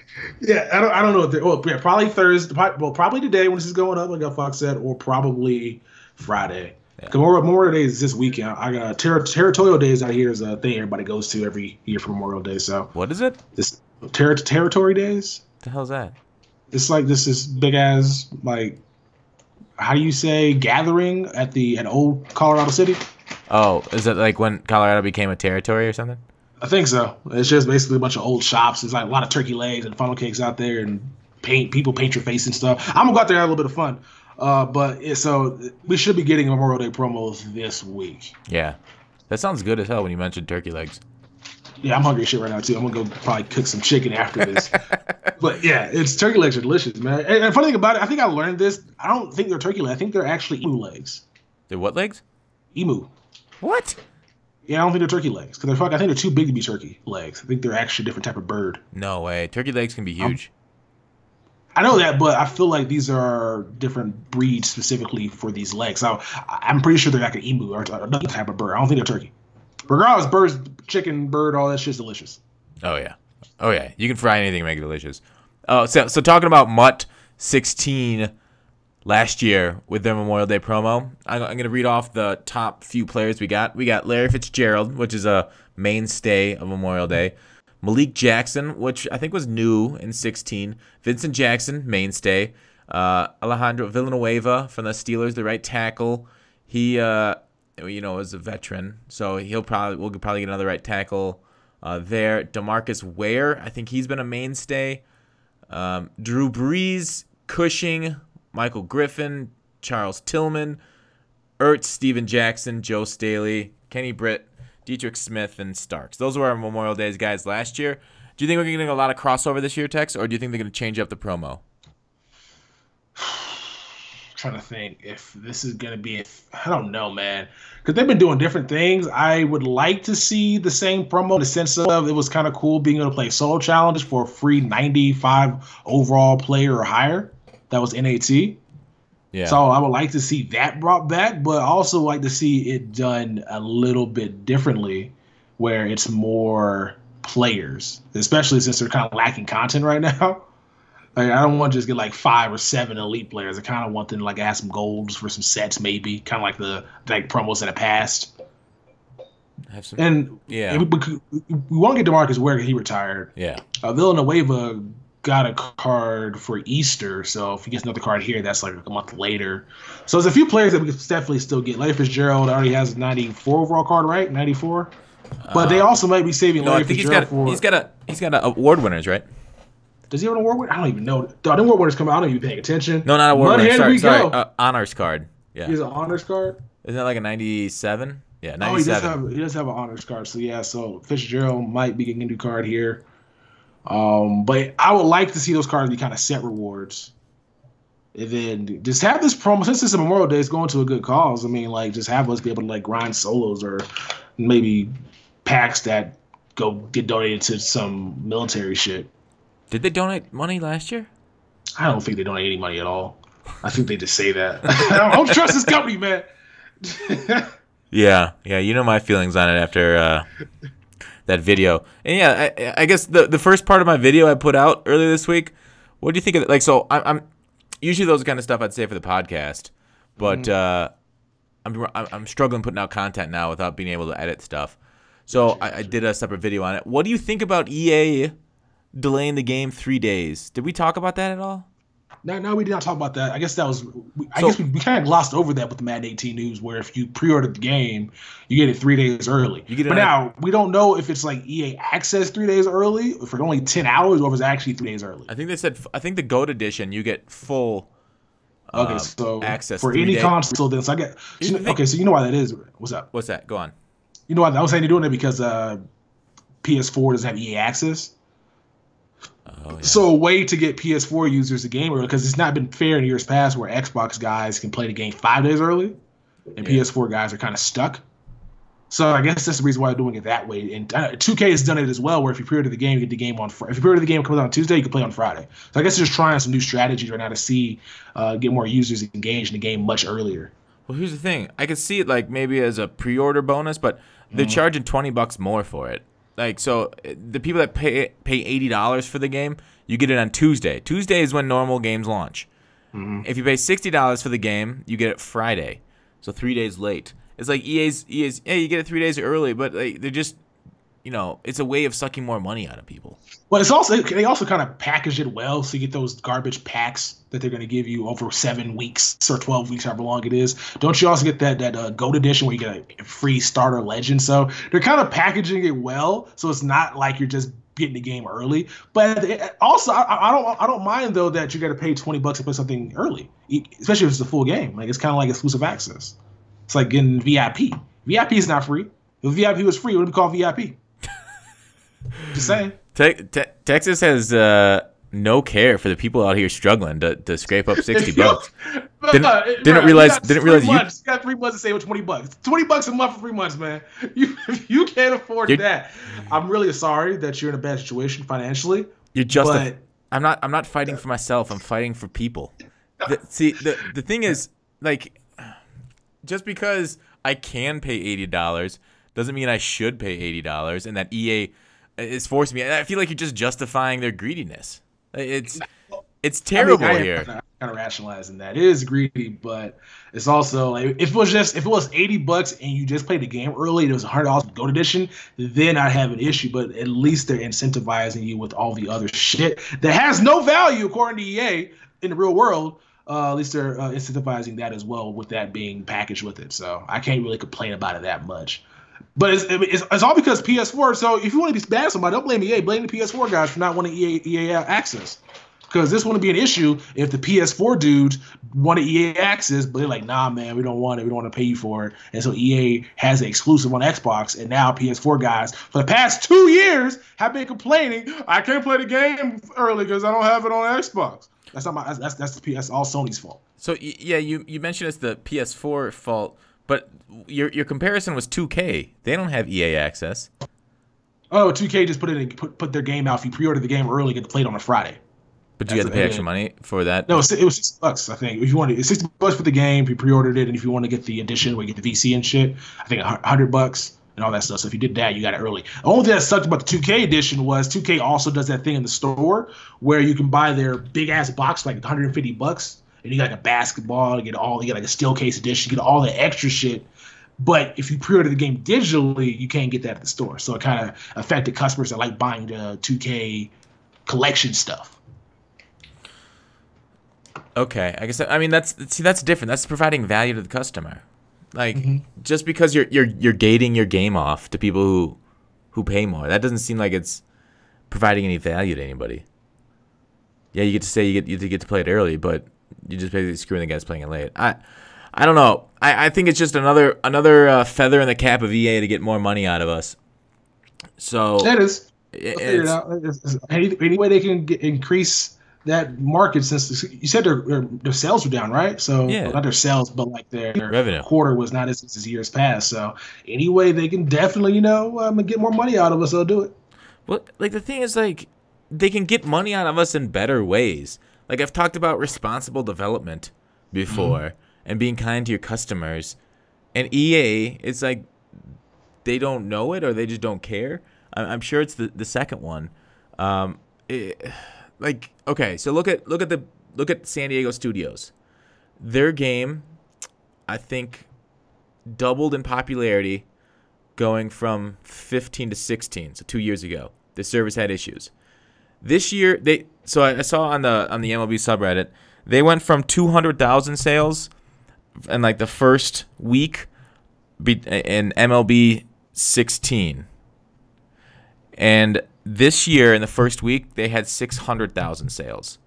Speaker 2: Yeah, I don't know what they're. Well, yeah, probably Thursday. Well, probably today when this is going up, like Fox said, or probably Friday. Yeah. Memorial Day is this weekend. I got Territorial Days out here is a thing everybody goes to every year for Memorial Day. So
Speaker 1: what is it?
Speaker 2: This Territory Days.
Speaker 1: What the hell's that?
Speaker 2: It's like this big ass like, how do you say, gathering at old Colorado City.
Speaker 1: Oh, is it like when Colorado became a territory or something?
Speaker 2: I think so. It's just basically a bunch of old shops. There's like a lot of turkey legs and funnel cakes out there, and people paint your face and stuff. I'm gonna go out there and have a little bit of fun. So we should be getting Memorial Day promos this week.
Speaker 1: Yeah, that sounds good as hell when you mentioned turkey legs.
Speaker 2: Yeah, I'm hungry as shit right now too. I'm gonna go probably cook some chicken after this. But yeah, turkey legs are delicious, man. And the funny thing about it, I think I learned this. I don't think they're turkey legs. I think they're actually emu legs.
Speaker 1: They're what legs?
Speaker 2: Emu.
Speaker 1: What?
Speaker 2: Yeah, I don't think they're turkey legs because I think they're too big to be turkey legs. I think they're actually a different type of bird.
Speaker 1: No way. Turkey legs can be huge.
Speaker 2: I know that, but I feel like these are different breeds specifically for these legs. So I'm pretty sure they're like an emu or another type of bird. I don't think they're turkey. Regardless, birds, chicken, bird, all that shit's delicious.
Speaker 1: Oh yeah. You can fry anything and make it delicious. Oh, so talking about MUT 16 last year with their Memorial Day promo, I'm going to read off the top few players we got. We got Larry Fitzgerald, which is a mainstay of Memorial Day. Malik Jackson, which I think was new in 16. Vincent Jackson, mainstay. Alejandro Villanueva from the Steelers, the right tackle. He, is a veteran, so we'll probably get another right tackle there. DeMarcus Ware, I think he's been a mainstay. Drew Brees, Cushing, Michael Griffin, Charles Tillman, Ertz, Steven Jackson, Joe Staley, Kenny Britt, Dietrich Smith, and Starks. Those were our Memorial Days guys last year. Do you think we're getting a lot of crossover this year, Tex, or do you think they're going to change up the promo?
Speaker 2: Trying to think if this is going to be I don't know, man, because they've been doing different things. I would like to see the same promo in the sense of it was kind of cool being able to play solo challenges for a free 95 overall player or higher. That was NAT. Yeah. So I would like to see that brought back, but also like to see it done a little bit differently, where it's more players, especially since they're kind of lacking content right now. Like, I don't want to just get like 5 or 7 elite players. I kind of want them to like add some golds for some sets, maybe kind of like the promos in the past.
Speaker 1: Have some,
Speaker 2: and
Speaker 1: yeah,
Speaker 2: we want to get DeMarcus Ware because he retired.
Speaker 1: Yeah,
Speaker 2: Villanueva got a card for Easter, so if he gets another card here, that's like a month later. So there's a few players that we can definitely still get. Larry Fitzgerald already has a 94 overall card, right? 94. But they also might be saving Larry Fitzgerald for.
Speaker 1: He's got award winners, right?
Speaker 2: Does he have an award winner? I don't even know. The award winners come out. I don't even pay attention.
Speaker 1: No, not award winner. Sorry. Honors card. Yeah.
Speaker 2: He has an honors card?
Speaker 1: Isn't that like a 97? Yeah, 97.
Speaker 2: Oh, he does have an honors card. So, yeah, so Fitzgerald might be getting a new card here. But I would like to see those cards be kind of set rewards. And then just have this promo. Since it's a Memorial Day, it's going to a good cause. I mean, like, just have us be able to, like, grind solos or maybe packs that get donated to some military shit.
Speaker 1: Did they donate money last year?
Speaker 2: I don't think they donate any money at all. I think they just say that. I don't trust this company, man.
Speaker 1: Yeah, you know my feelings on it after that video. And yeah, I guess the first part of my video I put out earlier this week. What do you think of it? Like, so I'm usually those kind of stuff I'd say for the podcast, but I'm struggling putting out content now without being able to edit stuff. So I did a separate video on it. What do you think about EA delaying the game 3 days? Did we talk about that at all?
Speaker 2: No, we did not talk about that. I guess that was. I guess we kind of glossed over that with the Madden 18 news, where if you pre-ordered the game, you get it 3 days early. But now we don't know if it's like EA Access 3 days early, for only 10 hours, or if it's actually 3 days early.
Speaker 1: I think they said. I think the Goat Edition you get full.
Speaker 2: So
Speaker 1: access
Speaker 2: for any console. Then so I get. Okay, so you know why that is. What's up?
Speaker 1: What's that? Go on.
Speaker 2: You know why I was saying they're doing it because PS4 doesn't have EA Access.
Speaker 1: Oh, yeah.
Speaker 2: So a way to get PS4 users the game early, because it's not been fair in years past where Xbox guys can play the game 5 days early, and PS4 guys are kind of stuck. So I guess that's the reason why they're doing it that way. And 2K has done it as well, where if you pre-order the game, you get the game on Friday. If you pre-order the game comes out on Tuesday, you can play on Friday. So I guess they're just trying some new strategies right now to see get more users engaged in the game much earlier.
Speaker 1: Well, here's the thing. I could see it like maybe as a pre-order bonus, but they're charging $20 more for it. Like, so the people that pay $80 for the game, you get it on Tuesday. Tuesday is when normal games launch. If you pay $60 for the game, you get it Friday. So 3 days late. It's like EA's hey, you get it 3 days early, but like, they're just, it's a way of sucking more money out of people.
Speaker 2: Well, they also kind of package it well, so you get those garbage packs that they're going to give you over 7 weeks or 12 weeks, however long it is. Don't you also get that Goat Edition where you get a free starter legend? So they're kind of packaging it well, so it's not like you're just getting the game early. But also, I don't mind though that you got to pay $20 to play something early, especially if it's a full game. Like, it's kind of like exclusive access. It's like getting VIP. VIP is not free. If VIP was free, it would be called VIP. Just saying.
Speaker 1: Texas has no care for the people out here struggling to scrape up $60. Didn't realize you
Speaker 2: got 3 months to save with $20. $20 a month for 3 months, man. You can't afford that. I'm really sorry that you're in a bad situation financially.
Speaker 1: I'm not fighting for myself. I'm fighting for people. The thing is, like, just because I can pay $80 doesn't mean I should pay $80, and that EA is forcing me. I feel like you're just justifying their greediness. It's terrible here.
Speaker 2: Kind of rationalizing that. It is greedy, but it's also like if it was $80 and you just played the game early and it was $100 Gold Edition, then I'd have an issue. But at least they're incentivizing you with all the other shit that has no value according to EA in the real world. At least they're incentivizing that as well, with that being packaged with it. So I can't really complain about it that much. But it's all because PS4. So if you want to be bad at somebody, don't blame EA. Blame the PS4 guys for not wanting EA access. Because this wouldn't be an issue if the PS4 dudes wanted EA access, but they're like, nah, man, we don't want it. We don't want to pay you for it. And so EA has an exclusive on Xbox, and now PS4 guys, for the past 2 years, have been complaining, I can't play the game early because I don't have it on Xbox. That's all Sony's fault.
Speaker 1: So yeah, you mentioned it's the PS4 fault, but your comparison was 2K. They don't have EA access.
Speaker 2: Oh, 2K just put their game out. If you pre-order the game early, you get to play it on a Friday.
Speaker 1: But do you have to pay extra money for that?
Speaker 2: No, it was $60, I think. If you wanted, it's $60 for the game if you pre-ordered it, and if you want to get the edition where you get the VC and shit, I think $100 and all that stuff. So if you did that, you got it early. The only thing that sucked about the 2K edition was 2K also does that thing in the store where you can buy their big ass box like $150, and you got like a basketball, you get like a steel case edition, you get all the extra shit. But if you pre-order the game digitally, you can't get that at the store. So it kind of affected customers that like buying the 2K collection stuff.
Speaker 1: Okay, I guess that's different. That's providing value to the customer. Like just because you're gating your game off to people who pay more, that doesn't seem like it's providing any value to anybody. Yeah, you get to say you get to play it early, but you just basically screwing the guys playing it late. I don't know. I think it's just another feather in the cap of EA to get more money out of us. So
Speaker 2: that is. Figure it out. Any way they can increase that market, since you said their sales were down, right? So
Speaker 1: yeah.
Speaker 2: Not their sales, but like their
Speaker 1: revenue
Speaker 2: quarter was not as years past. So any way they can definitely, get more money out of us, they'll do it.
Speaker 1: Well, like the thing is, like they can get money out of us in better ways. Like I've talked about responsible development before and being kind to your customers, and EA, it's like they don't know it or they just don't care. I'm sure it's the second one. Like okay, so look at San Diego Studios. Their game, I think, doubled in popularity, going from 15 to 16. So 2 years ago, the service had issues. This year, so I saw on the MLB subreddit, they went from 200,000 sales in like the first week in MLB 16. And this year, in the first week, they had 600,000 sales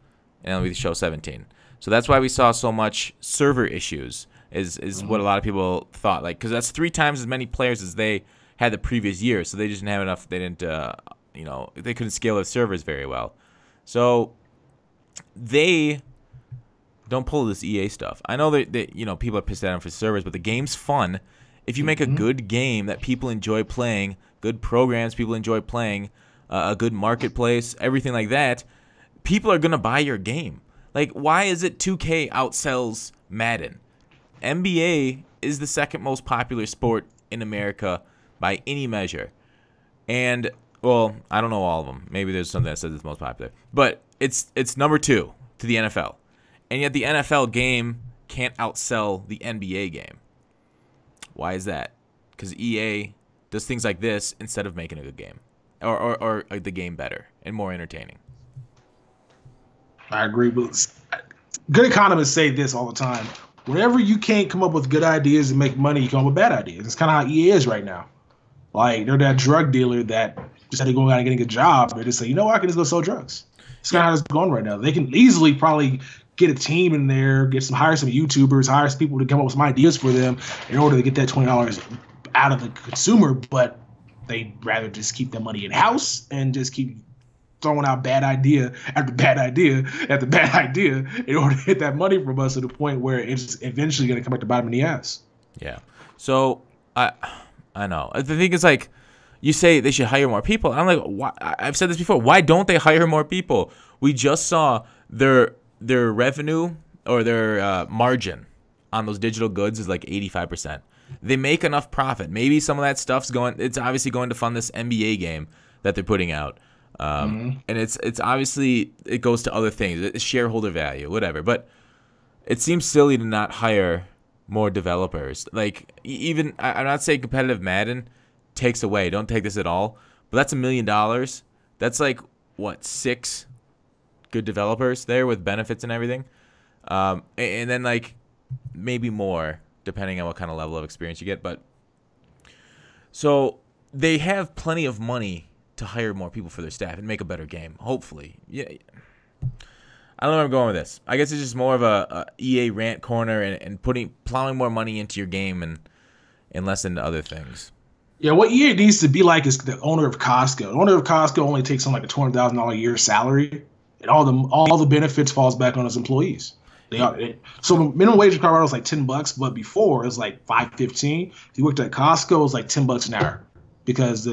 Speaker 1: in MLB The Show 17. So that's why we saw so much server issues, is what a lot of people thought. Like, because that's 3 times as many players as they had the previous year. So they just didn't have enough. They didn't, they couldn't scale their servers very well. So they don't pull this EA stuff. I know that people are pissed at them for servers, but the game's fun. If you make a good game that people enjoy playing, good programs people enjoy playing, a good marketplace, everything like that, people are going to buy your game. Like, why is it 2K outsells Madden? NBA is the second most popular sport in America by any measure. And, well, I don't know all of them. Maybe there's something that says it's most popular. But it's number 2 to the NFL. And yet the NFL game can't outsell the NBA game. Why is that? Because EA does things like this instead of making a good game. Or the game better and more entertaining.
Speaker 2: I agree. But good economists say this all the time. Whenever you can't come up with good ideas and make money, you come up with bad ideas. It's kind of how EA is right now. Like, they're that drug dealer that instead of going out and getting a job, they just say, I can just go sell drugs. It's kind of how it's going right now. They can easily probably get a team in there, hire some YouTubers, hire some people to come up with some ideas for them in order to get that $20 out of the consumer, but they'd rather just keep that money in-house and just keep throwing out bad idea after bad idea after bad idea in order to hit that money from us to the point where it's eventually going to come back to bite them in the ass.
Speaker 1: Yeah. So, I know. The thing is, like, you say they should hire more people. And I'm like, why? I've said this before. Why don't they hire more people? We just saw their revenue or their margin on those digital goods is like 85%. They make enough profit. Maybe some of that stuff's it's obviously going to fund this NBA game that they're putting out. And it's obviously, it goes to other things. It's shareholder value, whatever. But it seems silly to not hire more developers. Like, even, I'm not saying competitive Madden takes away. Don't take this at all. But that's $1 million. That's like, what, 6 good developers there with benefits and everything? And then, like, maybe more, depending on what kind of level of experience you get. But so they have plenty of money to hire more people for their staff and make a better game, hopefully. Yeah, I don't know where I'm going with this. I guess it's just more of a EA rant corner and plowing more money into your game and less into other things.
Speaker 2: Yeah, what EA needs to be like is the owner of Costco. The owner of Costco only takes on like a $200,000 a year salary, and all the benefits falls back on his employees. So minimum wage in Colorado is like $10, but before it was like $5.15. If you worked at Costco, it was like $10 an hour, because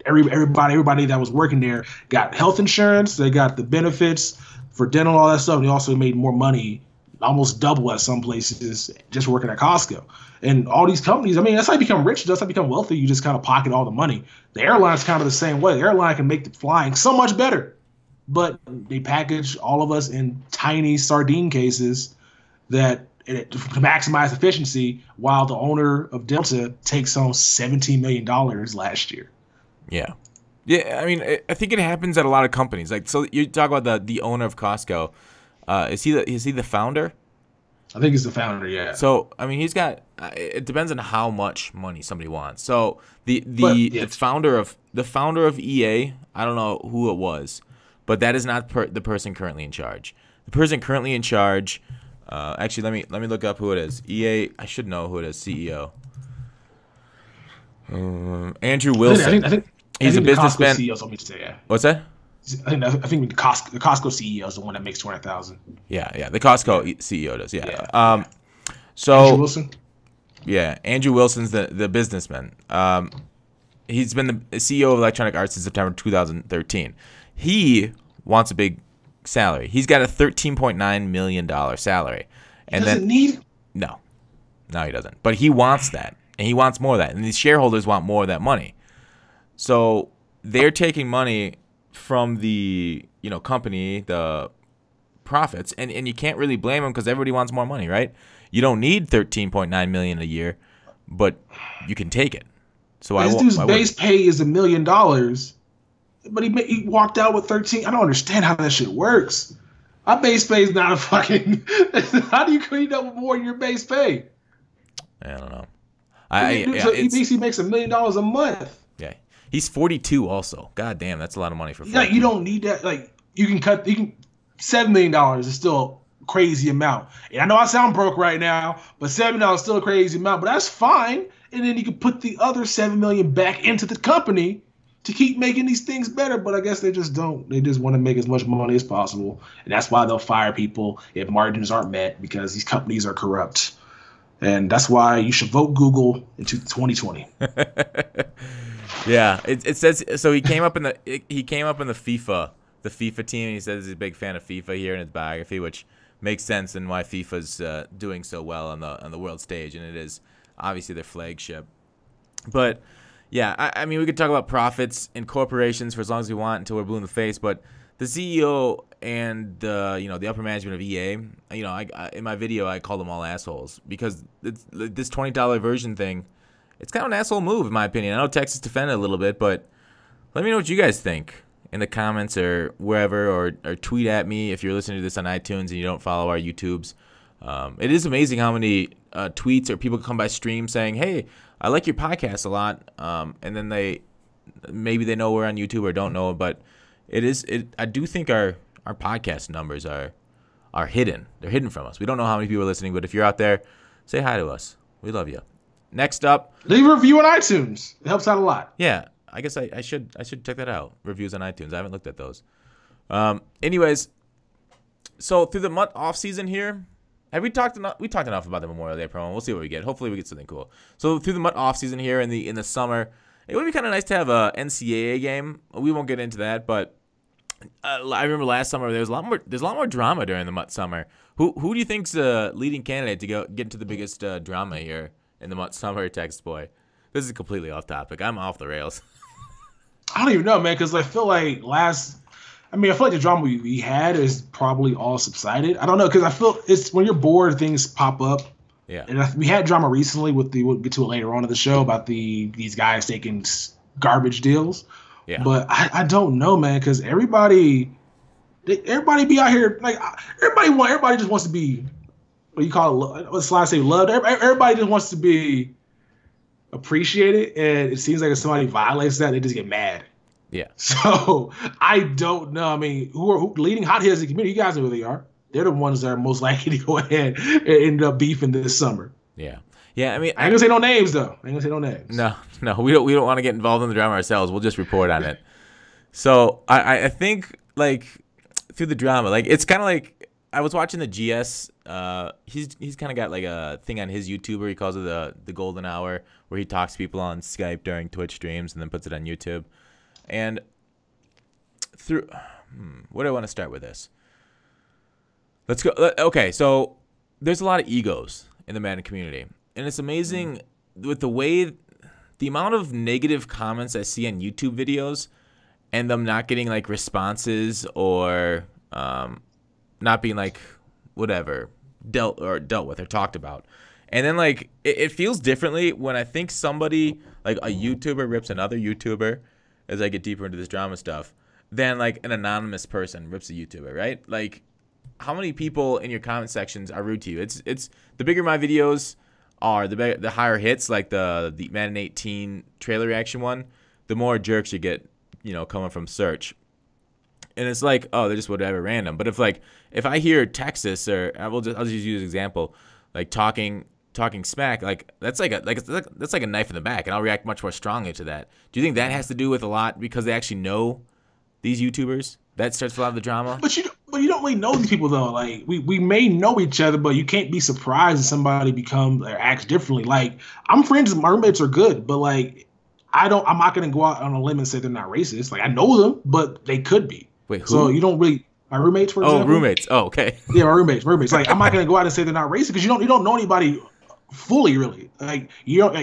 Speaker 2: everybody that was working there got health insurance, they got the benefits for dental, all that stuff, and they also made more money almost double at some places just working at Costco. And all these companies, I mean, that's how you become rich. That's how you become wealthy. You just kind of pocket all the money. The airline's kind of the same way. The airline can make the flying so much better, but they package all of us in tiny sardine cases that to maximize efficiency, while the owner of Delta takes home $17 million last year.
Speaker 1: Yeah. Yeah, I mean, I think it happens at a lot of companies. Like, so you talk about the owner of Costco. Is he the founder?
Speaker 2: I think he's the founder, yeah.
Speaker 1: So, I mean, he's got it depends on how much money somebody wants. So, the founder of EA, I don't know who it was, but that is not the person currently in charge. The person currently in charge, actually, let me look up who it is. EA, I should know who it is. CEO, Andrew Wilson.
Speaker 2: I think
Speaker 1: he's a businessman.
Speaker 2: CEO told me to say, yeah.
Speaker 1: What's that?
Speaker 2: I think the Costco CEO is the one that makes 200,000.
Speaker 1: Yeah, the Costco CEO does. Yeah. So
Speaker 2: Andrew Wilson.
Speaker 1: Yeah, Andrew Wilson's the businessman. He's been the CEO of Electronic Arts since September 2013. He wants a big salary. He's got a $13.9 million salary. And
Speaker 2: doesn't need it?
Speaker 1: No, he doesn't. But he wants that, and he wants more of that, and the shareholders want more of that money. So they're taking money from the company, the profits, and you can't really blame them because everybody wants more money, right? You don't need $13.9 million a year, but you can take it. So
Speaker 2: this dude's base pay is $1 million, but he walked out with 13. I don't understand how that shit works. My base pay is not a fucking. How do you clean up with more than your base pay?
Speaker 1: I don't know.
Speaker 2: He basically makes $1 million a month.
Speaker 1: Yeah. He's 42 also. God damn, that's a lot of money for 42.
Speaker 2: Like, you don't need that. Like, $7 million is still a crazy amount. And I know I sound broke right now, but $7 million is still a crazy amount, but that's fine. And then you can put the other $7 million back into the company to keep making these things better. But I guess they just don't. They just want to make as much money as possible. And that's why they'll fire people if margins aren't met, because these companies are corrupt. And that's why you should vote Google into 2020.
Speaker 1: Yeah, it says so. He came up in the FIFA team. And he says he's a big fan of FIFA here in his biography, which makes sense and why FIFA's doing so well on the world stage, and it is obviously their flagship. But yeah, I mean, we could talk about profits in corporations for as long as we want until we're blue in the face. But the CEO and the upper management of EA, I in my video I called them all assholes because this $20 version thing. It's kind of an asshole move, in my opinion. I know Texas defended a little bit, but let me know what you guys think in the comments or wherever, or tweet at me if you're listening to this on iTunes and you don't follow our YouTubes. It is amazing how many tweets or people come by stream saying, "Hey, I like your podcast a lot," and then maybe they know we're on YouTube or don't know, but I do think our podcast numbers are hidden. They're hidden from us. We don't know how many people are listening, but if you're out there, say hi to us. We love you. Next up,
Speaker 2: leave a review on iTunes. It helps out a lot.
Speaker 1: Yeah, I guess I should check that out. Reviews on iTunes. I haven't looked at those. Anyways, so through the MUT off season here, have we talked enough? We talked enough about the Memorial Day promo. We'll see what we get. Hopefully, we get something cool. So through the MUT off season here in the summer, it would be kind of nice to have a NCAA game. We won't get into that, but I remember last summer there's a lot more drama during the MUT summer. Who do you think's the leading candidate to get into the biggest drama here in the MUT summer, Texas boy? This is completely off topic. I'm off the rails.
Speaker 2: I don't even know, man, because I feel like the drama we had is probably all subsided. I don't know, because I feel it's when you're bored, things pop up.
Speaker 1: Yeah.
Speaker 2: And we had drama recently we'll get to it later on in the show about these guys taking garbage deals.
Speaker 1: Yeah.
Speaker 2: But I don't know, man, because everybody be out here, like, everybody just wants to be, what do you call it? What's the last say? Loved. Everybody just wants to be appreciated, and it seems like if somebody violates that, they just get mad.
Speaker 1: Yeah.
Speaker 2: So I don't know. I mean, who leading hotheads in the community? You guys know who they are. They're the ones that are most likely to go ahead and end up beefing this summer.
Speaker 1: Yeah. Yeah. I mean,
Speaker 2: I ain't gonna say no names though.
Speaker 1: No. We don't want to get involved in the drama ourselves. We'll just report on it. So I think, like, through the drama, like, it's kind of like I was watching the GS. He's kind of got like a thing on his YouTube where he calls it the golden hour, where he talks to people on Skype during Twitch streams and then puts it on YouTube. And through, where do I want to start with this? Let's go. Okay, so there's a lot of egos in the Madden community, and it's amazing with the amount of negative comments I see on YouTube videos, and them not getting like responses or not being like whatever dealt with or talked about. And then like it feels differently when I think somebody like a YouTuber rips another YouTuber, as I get deeper into this drama stuff, than like an anonymous person rips a YouTuber, right? Like, how many people in your comment sections are rude to you? It's the bigger my videos are, the higher hits, like the Madden 18 trailer reaction one, the more jerks you get, coming from search. And it's like, oh, they're just whatever, random. But if I hear Texas, or I'll just use an example, like talking smack, like that's like a knife in the back, and I'll react much more strongly to that. Do you think that has to do with a lot because they actually know these YouTubers? That starts a lot of the drama.
Speaker 2: But you don't really know these people though. Like we may know each other, but you can't be surprised if somebody becomes or acts differently. Like I'm friends, my roommates are good, but like I'm not gonna go out on a limb and say they're not racist. Like I know them, but they could be.
Speaker 1: Wait, who?
Speaker 2: So you don't really. My roommates, for example.
Speaker 1: Oh, roommates. Oh, okay.
Speaker 2: Yeah, my roommates. Like I'm not gonna go out and say they're not racist because you don't know anybody fully, really. Like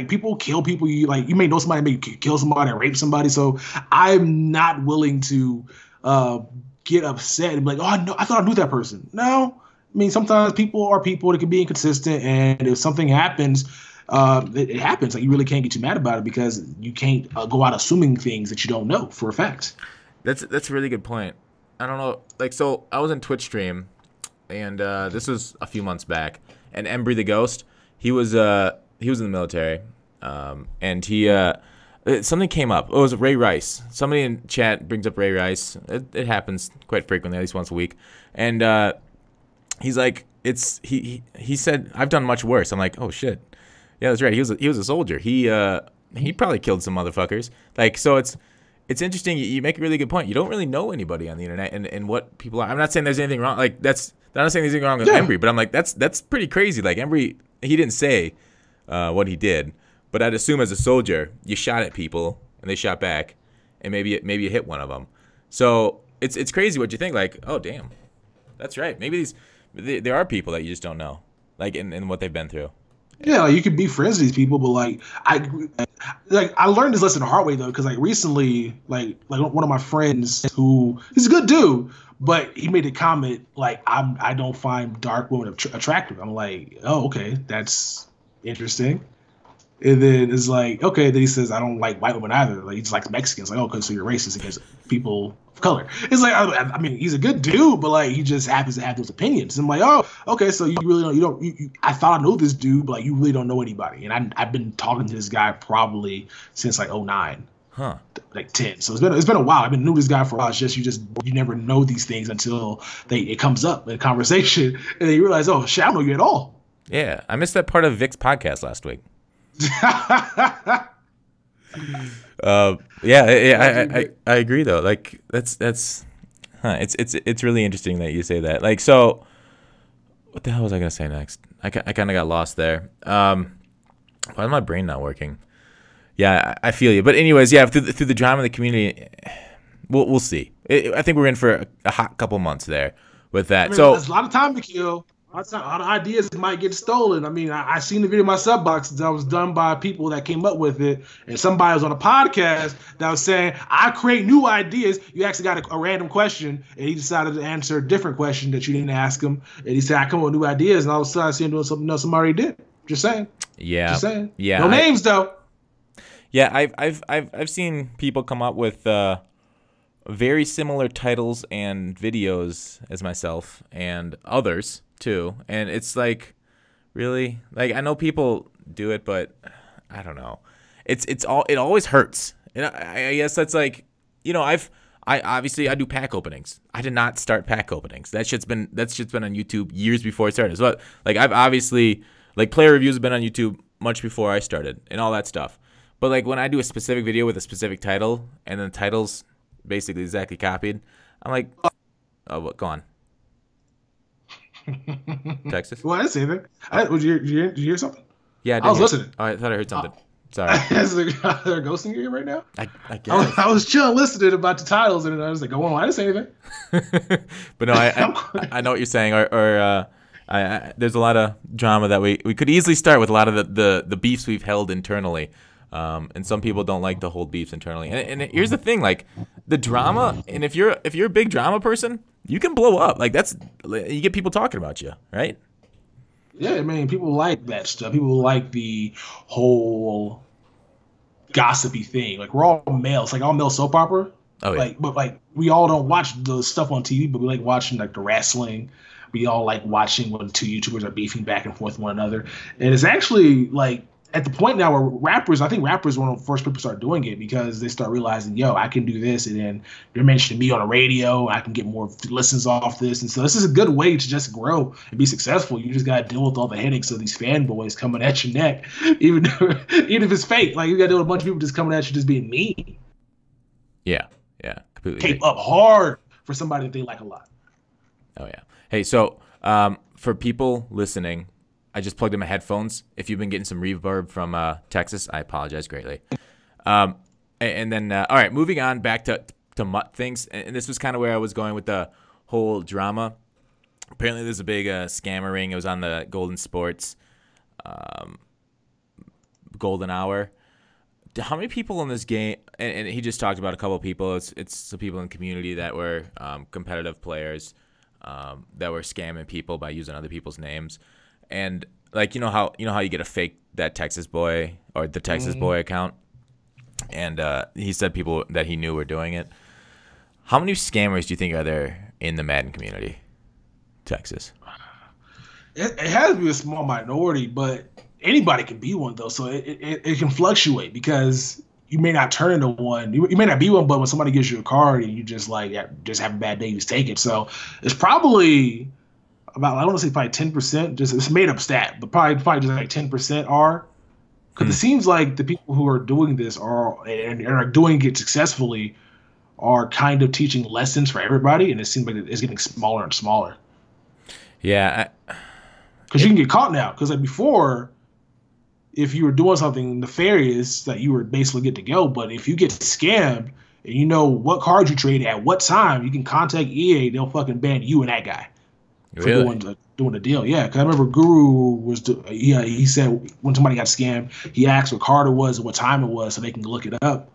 Speaker 2: people kill people. You may know somebody, may kill somebody, or rape somebody. So I'm not willing to get upset and be like, oh no, I thought I knew that person. No, I mean sometimes people are people that can be inconsistent, and if something happens, it happens. Like you really can't get too mad about it because you can't go out assuming things that you don't know for a fact.
Speaker 1: That's a really good point. I don't know. Like, so I was in Twitch stream, and this was a few months back, and Embry the Ghost, he was in the military, and he something came up. Oh, it was Ray Rice. Somebody in chat brings up Ray Rice. It happens quite frequently, at least once a week, and he's like, he said I've done much worse. I'm like, oh shit, yeah, that's right. He was a soldier. He probably killed some motherfuckers. Like, so it's interesting. You make a really good point. You don't really know anybody on the internet and what people are. I'm not saying there's anything wrong. Like I'm not saying there's anything wrong with Embry, but I'm like that's pretty crazy. Like Embry, he didn't say what he did, but I'd assume as a soldier, you shot at people and they shot back, and maybe you hit one of them. So it's crazy what you think. Like, oh damn, that's right. Maybe there are people that you just don't know, like in what they've been through.
Speaker 2: Yeah, like you can be friends with these people, but I learned this lesson the hard way though, because like recently, like one of my friends who he's a good dude, but he made a comment like I don't find dark women attractive. I'm like, oh okay, that's interesting. And then it's like, okay, then he says I don't like white women either. Like he just likes Mexicans. Like, okay, so you're racist against people of color. It's like I mean he's a good dude, but like he just happens to have those opinions. And I'm like, oh, okay, so you really don't. I thought I knew this dude, but like you really don't know anybody. And I've been talking to this guy probably since like 09.
Speaker 1: Huh.
Speaker 2: Like 10. So it's been a while. I've been new this guy for a while. It's just you never know these things until it comes up in a conversation, and then you realize, oh shit, I don't know you at all.
Speaker 1: Yeah, I missed that part of Vic's podcast last week. I agree though. Like that's it's really interesting that you say that. Like, so what the hell was I gonna say next? I kind of got lost there. Why is my brain not working? Yeah, I feel you. But anyways, yeah, through the drama of the community, we'll see. I think we're in for a hot couple months there with that. I mean, so
Speaker 2: there's a lot of time to kill. A lot of ideas might get stolen. I mean, I seen the video in my sub box that was done by people that came up with it, and somebody was on a podcast that was saying, I create new ideas. You actually got a random question, and he decided to answer a different question that you didn't ask him, and he said, I come up with new ideas, and all of a sudden I see him doing something else somebody already did. Just saying.
Speaker 1: Yeah.
Speaker 2: Just saying.
Speaker 1: Yeah.
Speaker 2: No names, though.
Speaker 1: Yeah, I've seen people come up with very similar titles and videos as myself and others too, and it's like, really, like I know people do it, but I don't know. It always hurts, and I guess that's like, I obviously I do pack openings. I did not start pack openings. That shit's been on YouTube years before I started. So like I've obviously, like, player reviews have been on YouTube much before I started and all that stuff. But like when I do a specific video with a specific title and then the title's basically exactly copied, I'm like, oh, what? Go on. Texas?
Speaker 2: Well, I didn't say that. Did you hear something?
Speaker 1: Yeah,
Speaker 2: I was listening.
Speaker 1: Oh, I thought I heard something. Sorry.
Speaker 2: Is there a ghost in here right now?
Speaker 1: I guess.
Speaker 2: I was chilling listening about the titles, and I was like, go on, I didn't say anything.
Speaker 1: But no, I know what you're saying. Or There's a lot of drama that we could easily start with a lot of the beefs we've held internally. And some people don't like to hold beefs internally. And here's the thing, like the drama, and if you're a big drama person, you can blow up. Like you get people talking about you, right?
Speaker 2: Yeah, I mean, people like that stuff. People like the whole gossipy thing. Like we're all male. It's like all male soap opera.
Speaker 1: Oh yeah.
Speaker 2: But we all don't watch the stuff on TV, but we like watching like the wrestling. We all like watching when two YouTubers are beefing back and forth with one another. And it's actually like at the point now where I think rappers were one of the first people to start doing it because they start realizing, yo, I can do this. And then they're mentioning me on the radio. I can get more listens off this. And so this is a good way to just grow and be successful. You just got to deal with all the headaches of these fanboys coming at your neck, even if it's fake. Like you got to deal with a bunch of people just coming at you just being mean.
Speaker 1: Yeah, completely.
Speaker 2: Cape up hard for somebody that they like a lot.
Speaker 1: Oh, yeah. Hey, so for people listening, I just plugged in my headphones. If you've been getting some reverb from Texas, I apologize greatly. And then, all right, moving on back to MUT things. And this was kind of where I was going with the whole drama. Apparently, there's a big scammer ring. It was on the Golden Sports Golden Hour. How many people in this game? And he just talked about a couple of people. It's some people in the community that were competitive players that were scamming people by using other people's names. And like you know how you get a fake that Texas boy or the Texas boy account, and he said people that he knew were doing it. How many scammers do you think are there in the Madden community, Texas?
Speaker 2: It has to be a small minority, but anybody can be one though. So it can fluctuate because you may not turn into one. You may not be one, but when somebody gives you a card and you just just have a bad day, you just take it. So it's probably about, I don't want to say probably 10%, just it's a made up stat, but probably just like 10% are. Because it seems like the people who are doing this and are doing it successfully are kind of teaching lessons for everybody, and it seems like it's getting smaller and smaller.
Speaker 1: Yeah.
Speaker 2: Because you can get caught now. Because like before, if you were doing something nefarious, that you were basically good to go. But if you get scammed and you know what cards you traded at what time, you can contact EA. They'll fucking ban you and that guy.
Speaker 1: Really?
Speaker 2: For doing a deal. Yeah, because I remember Guru he said when somebody got scammed, he asked what card it was and what time it was so they can look it up.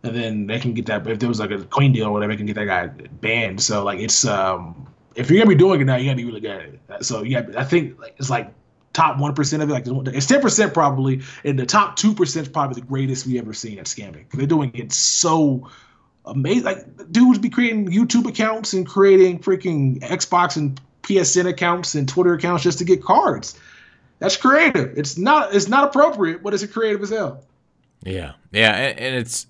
Speaker 2: And then they can get that, if there was like a coin deal or whatever, they can get that guy banned. So like it's if you're gonna be doing it now, you gotta be really good at it. So yeah, I think it's like top 1% of it, like it's 10% probably, and the top 2% is probably the greatest we ever seen at scamming. They're doing it so amazing. Like dudes be creating YouTube accounts and creating freaking Xbox and PSN accounts and Twitter accounts just to get cards. That's creative. It's not appropriate, but it's creative as hell.
Speaker 1: Yeah, and it's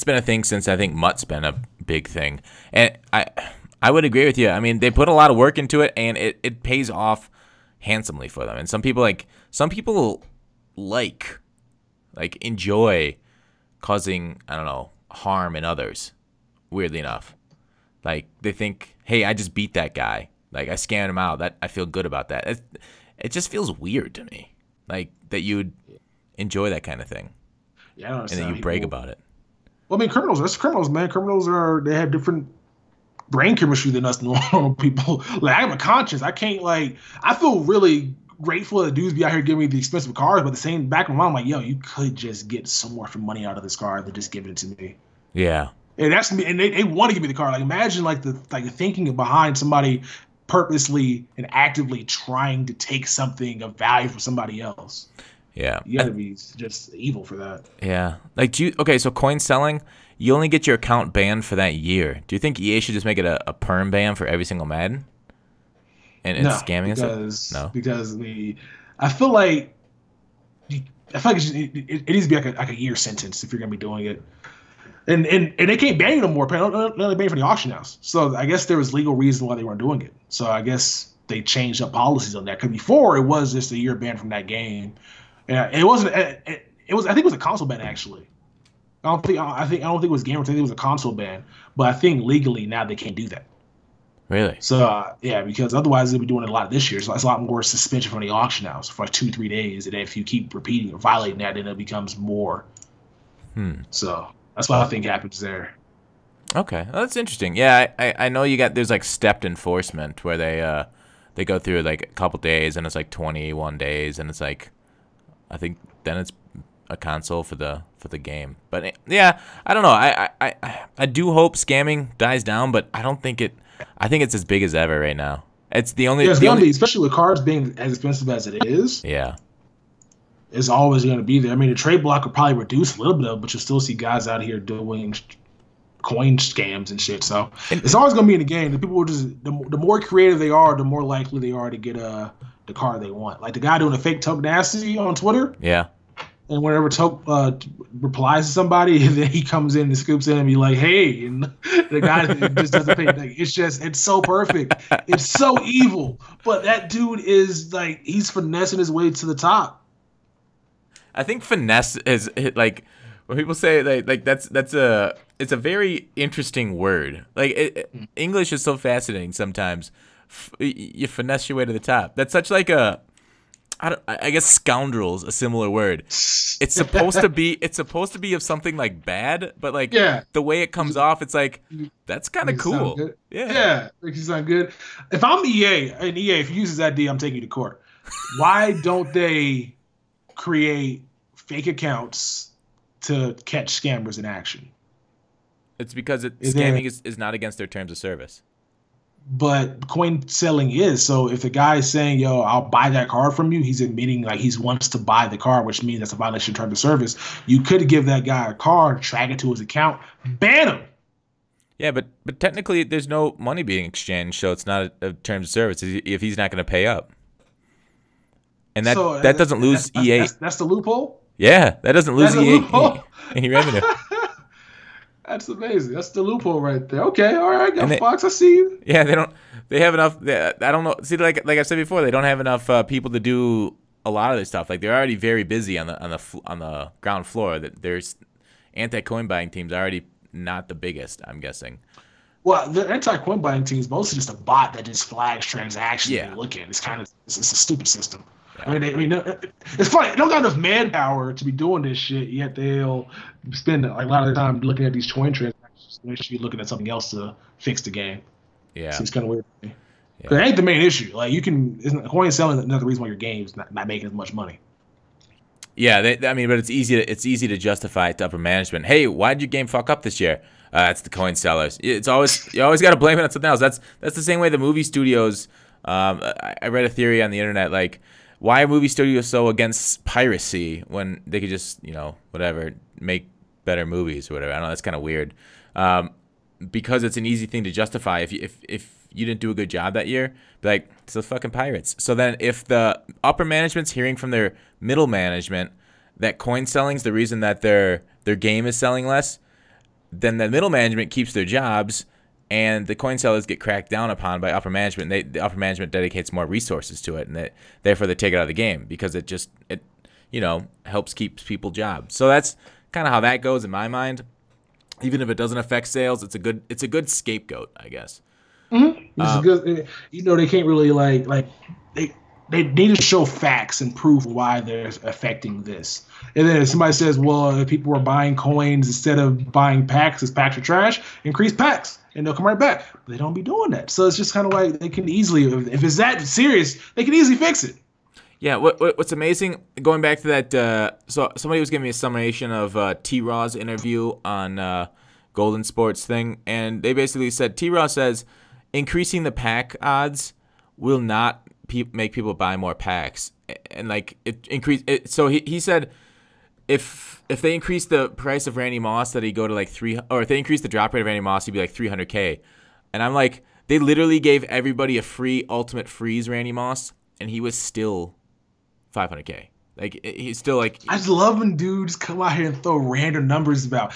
Speaker 1: been a thing since I think MUT's been a big thing, and I would agree with you. I mean, they put a lot of work into it, and it pays off handsomely for them. And some people enjoy causing, I don't know, harm in others. Weirdly enough, like they think, hey, I just beat that guy. Like I scammed him out. That I feel good about that. It just feels weird to me, like that you'd enjoy that kind of thing.
Speaker 2: Yeah, I don't understand.
Speaker 1: And then you brag about it.
Speaker 2: Well, I mean, that's criminals, man. Criminals they have different brain chemistry than us normal people. Like I have a conscience. I can't I feel really grateful that dudes be out here giving me the expensive cars, but at the same back of my mind, I'm like, yo, you could just get some more for money out of this car than just giving it to me.
Speaker 1: Yeah.
Speaker 2: And that's me, and they want to give me the car. Like imagine the thinking behind somebody purposely and actively trying to take something of value from somebody else.
Speaker 1: Yeah.
Speaker 2: You gotta be just evil for that.
Speaker 1: Yeah. Like so coin selling, you only get your account banned for that year. Do you think EA should just make it a perm ban for every single Madden? And it's scamming us? No.
Speaker 2: Because I feel like it needs to be like a year sentence if you're gonna be doing it. And they can't ban you no more. They're only banning for the auction house. So I guess there was legal reason why they weren't doing it. So I guess they changed up policies on that. Because before it was just a year ban from that game. Yeah, it wasn't. It was. I think it was a console ban actually. I don't think it was game. I think it was a console ban. But I think legally now they can't do that.
Speaker 1: Really?
Speaker 2: So yeah, because otherwise they'll be doing it a lot this year. So it's a lot more suspension from the auction house for like 2-3 days. And if you keep repeating or violating that, then it becomes more. So that's what I think happens there.
Speaker 1: Okay, well, that's interesting. Yeah, I know there's like stepped enforcement where they go through like a couple days, and it's like 21 days, and it's like, I think then it's a console for the game. But yeah, I don't know. I do hope scamming dies down, but I don't think it. I think it's as big as ever right now. It's the only.
Speaker 2: Yeah, it's gonna be, especially with cards being as expensive as it is.
Speaker 1: Yeah.
Speaker 2: It's always going to be there. I mean, the trade block will probably reduce a little bit of it, but you'll still see guys out here doing coin scams and shit. So it's always going to be in the game. The people will just the more creative they are, the more likely they are to get the card they want. Like the guy doing a fake Toke Nasty on Twitter.
Speaker 1: Yeah.
Speaker 2: And whenever Toke replies to somebody, and then he comes in and scoops in and be like, "Hey," and the guy just doesn't pay. Like, it's so perfect. It's so evil. But that dude is like, he's finessing his way to the top.
Speaker 1: I think finesse is like when people say like it's a very interesting word. Like English is so fascinating sometimes. You finesse your way to the top. That's such like a I guess scoundrel's a similar word. It's supposed to be of something like bad, but like the way it comes off, it's like that's kind of cool.
Speaker 2: Yeah, makes you sound good. If I'm EA, and EA, if you uses that D, I'm taking you to court. Why don't they create fake accounts to catch scammers in action?
Speaker 1: It's because scamming is not against their terms of service.
Speaker 2: But coin selling is. So if the guy is saying, "Yo, I'll buy that card from you," he's admitting like he wants to buy the card, which means that's a violation of terms of service. You could give that guy a card, track it to his account, ban him.
Speaker 1: Yeah, but technically there's no money being exchanged, so it's not a terms of service if he's not going to pay up. And that doesn't lose EA.
Speaker 2: That's the loophole?
Speaker 1: Yeah, that doesn't lose EA any revenue.
Speaker 2: That's amazing. That's the loophole right there. Okay, all right, Fox, I see you.
Speaker 1: Yeah, they have enough. I don't know. See, like I said before, they don't have enough people to do a lot of this stuff. Like they're already very busy on the ground floor. That there's anti-coin buying teams are already not the biggest, I'm guessing.
Speaker 2: Well, the anti-coin buying team is mostly just a bot that just flags transactions.
Speaker 1: Yeah.
Speaker 2: You look at it's a stupid system. Yeah. I mean, it's funny. They don't got enough manpower to be doing this shit, yet they'll spend like, a lot of the time looking at these coin transactions. They should be looking at something else to fix the game.
Speaker 1: Yeah,
Speaker 2: so it's kind of weird. Yeah. It ain't the main issue. Like coin selling is another reason why your game's not making as much money.
Speaker 1: Yeah, but it's easy to justify it to upper management. Hey, why did your game fuck up this year? It's the coin sellers. You always got to blame it on something else. That's the same way the movie studios. I read a theory on the internet like, why are movie studios so against piracy when they could just whatever make better movies or whatever? I don't know, that's kind of weird. Because it's an easy thing to justify if you didn't do a good job that year, be like, it's the fucking pirates. So then if the upper management's hearing from their middle management that coin selling's the reason that their game is selling less, then the middle management keeps their jobs and the coin sellers get cracked down upon by upper management. The upper management dedicates more resources to it, and therefore they take it out of the game because it helps keep people jobs. So that's kind of how that goes in my mind. Even if it doesn't affect sales, it's a good scapegoat, I guess.
Speaker 2: Mm-hmm. This is good. They can't really like they need to show facts and proof why they're affecting this. And then if somebody says, well, if people are buying coins instead of buying packs, because packs are trash, increase packs, and they'll come right back. But they don't be doing that. So it's just kind of like they can easily, if it's that serious, they can easily fix it.
Speaker 1: Yeah, what's amazing, going back to that, so somebody was giving me a summation of T-Raw's interview on Golden Sports thing, and they basically said, T-Raw says, increasing the pack odds will not make people buy more packs. And like so he said if they increase the price of Randy Moss, that he'd go to like or if they increase the drop rate of Randy Moss, he'd be like 300K. And I'm like, they literally gave everybody a free Ultimate Freeze Randy Moss, and he was still 500K. Like he's still like.
Speaker 2: I just love when dudes come out here and throw random numbers about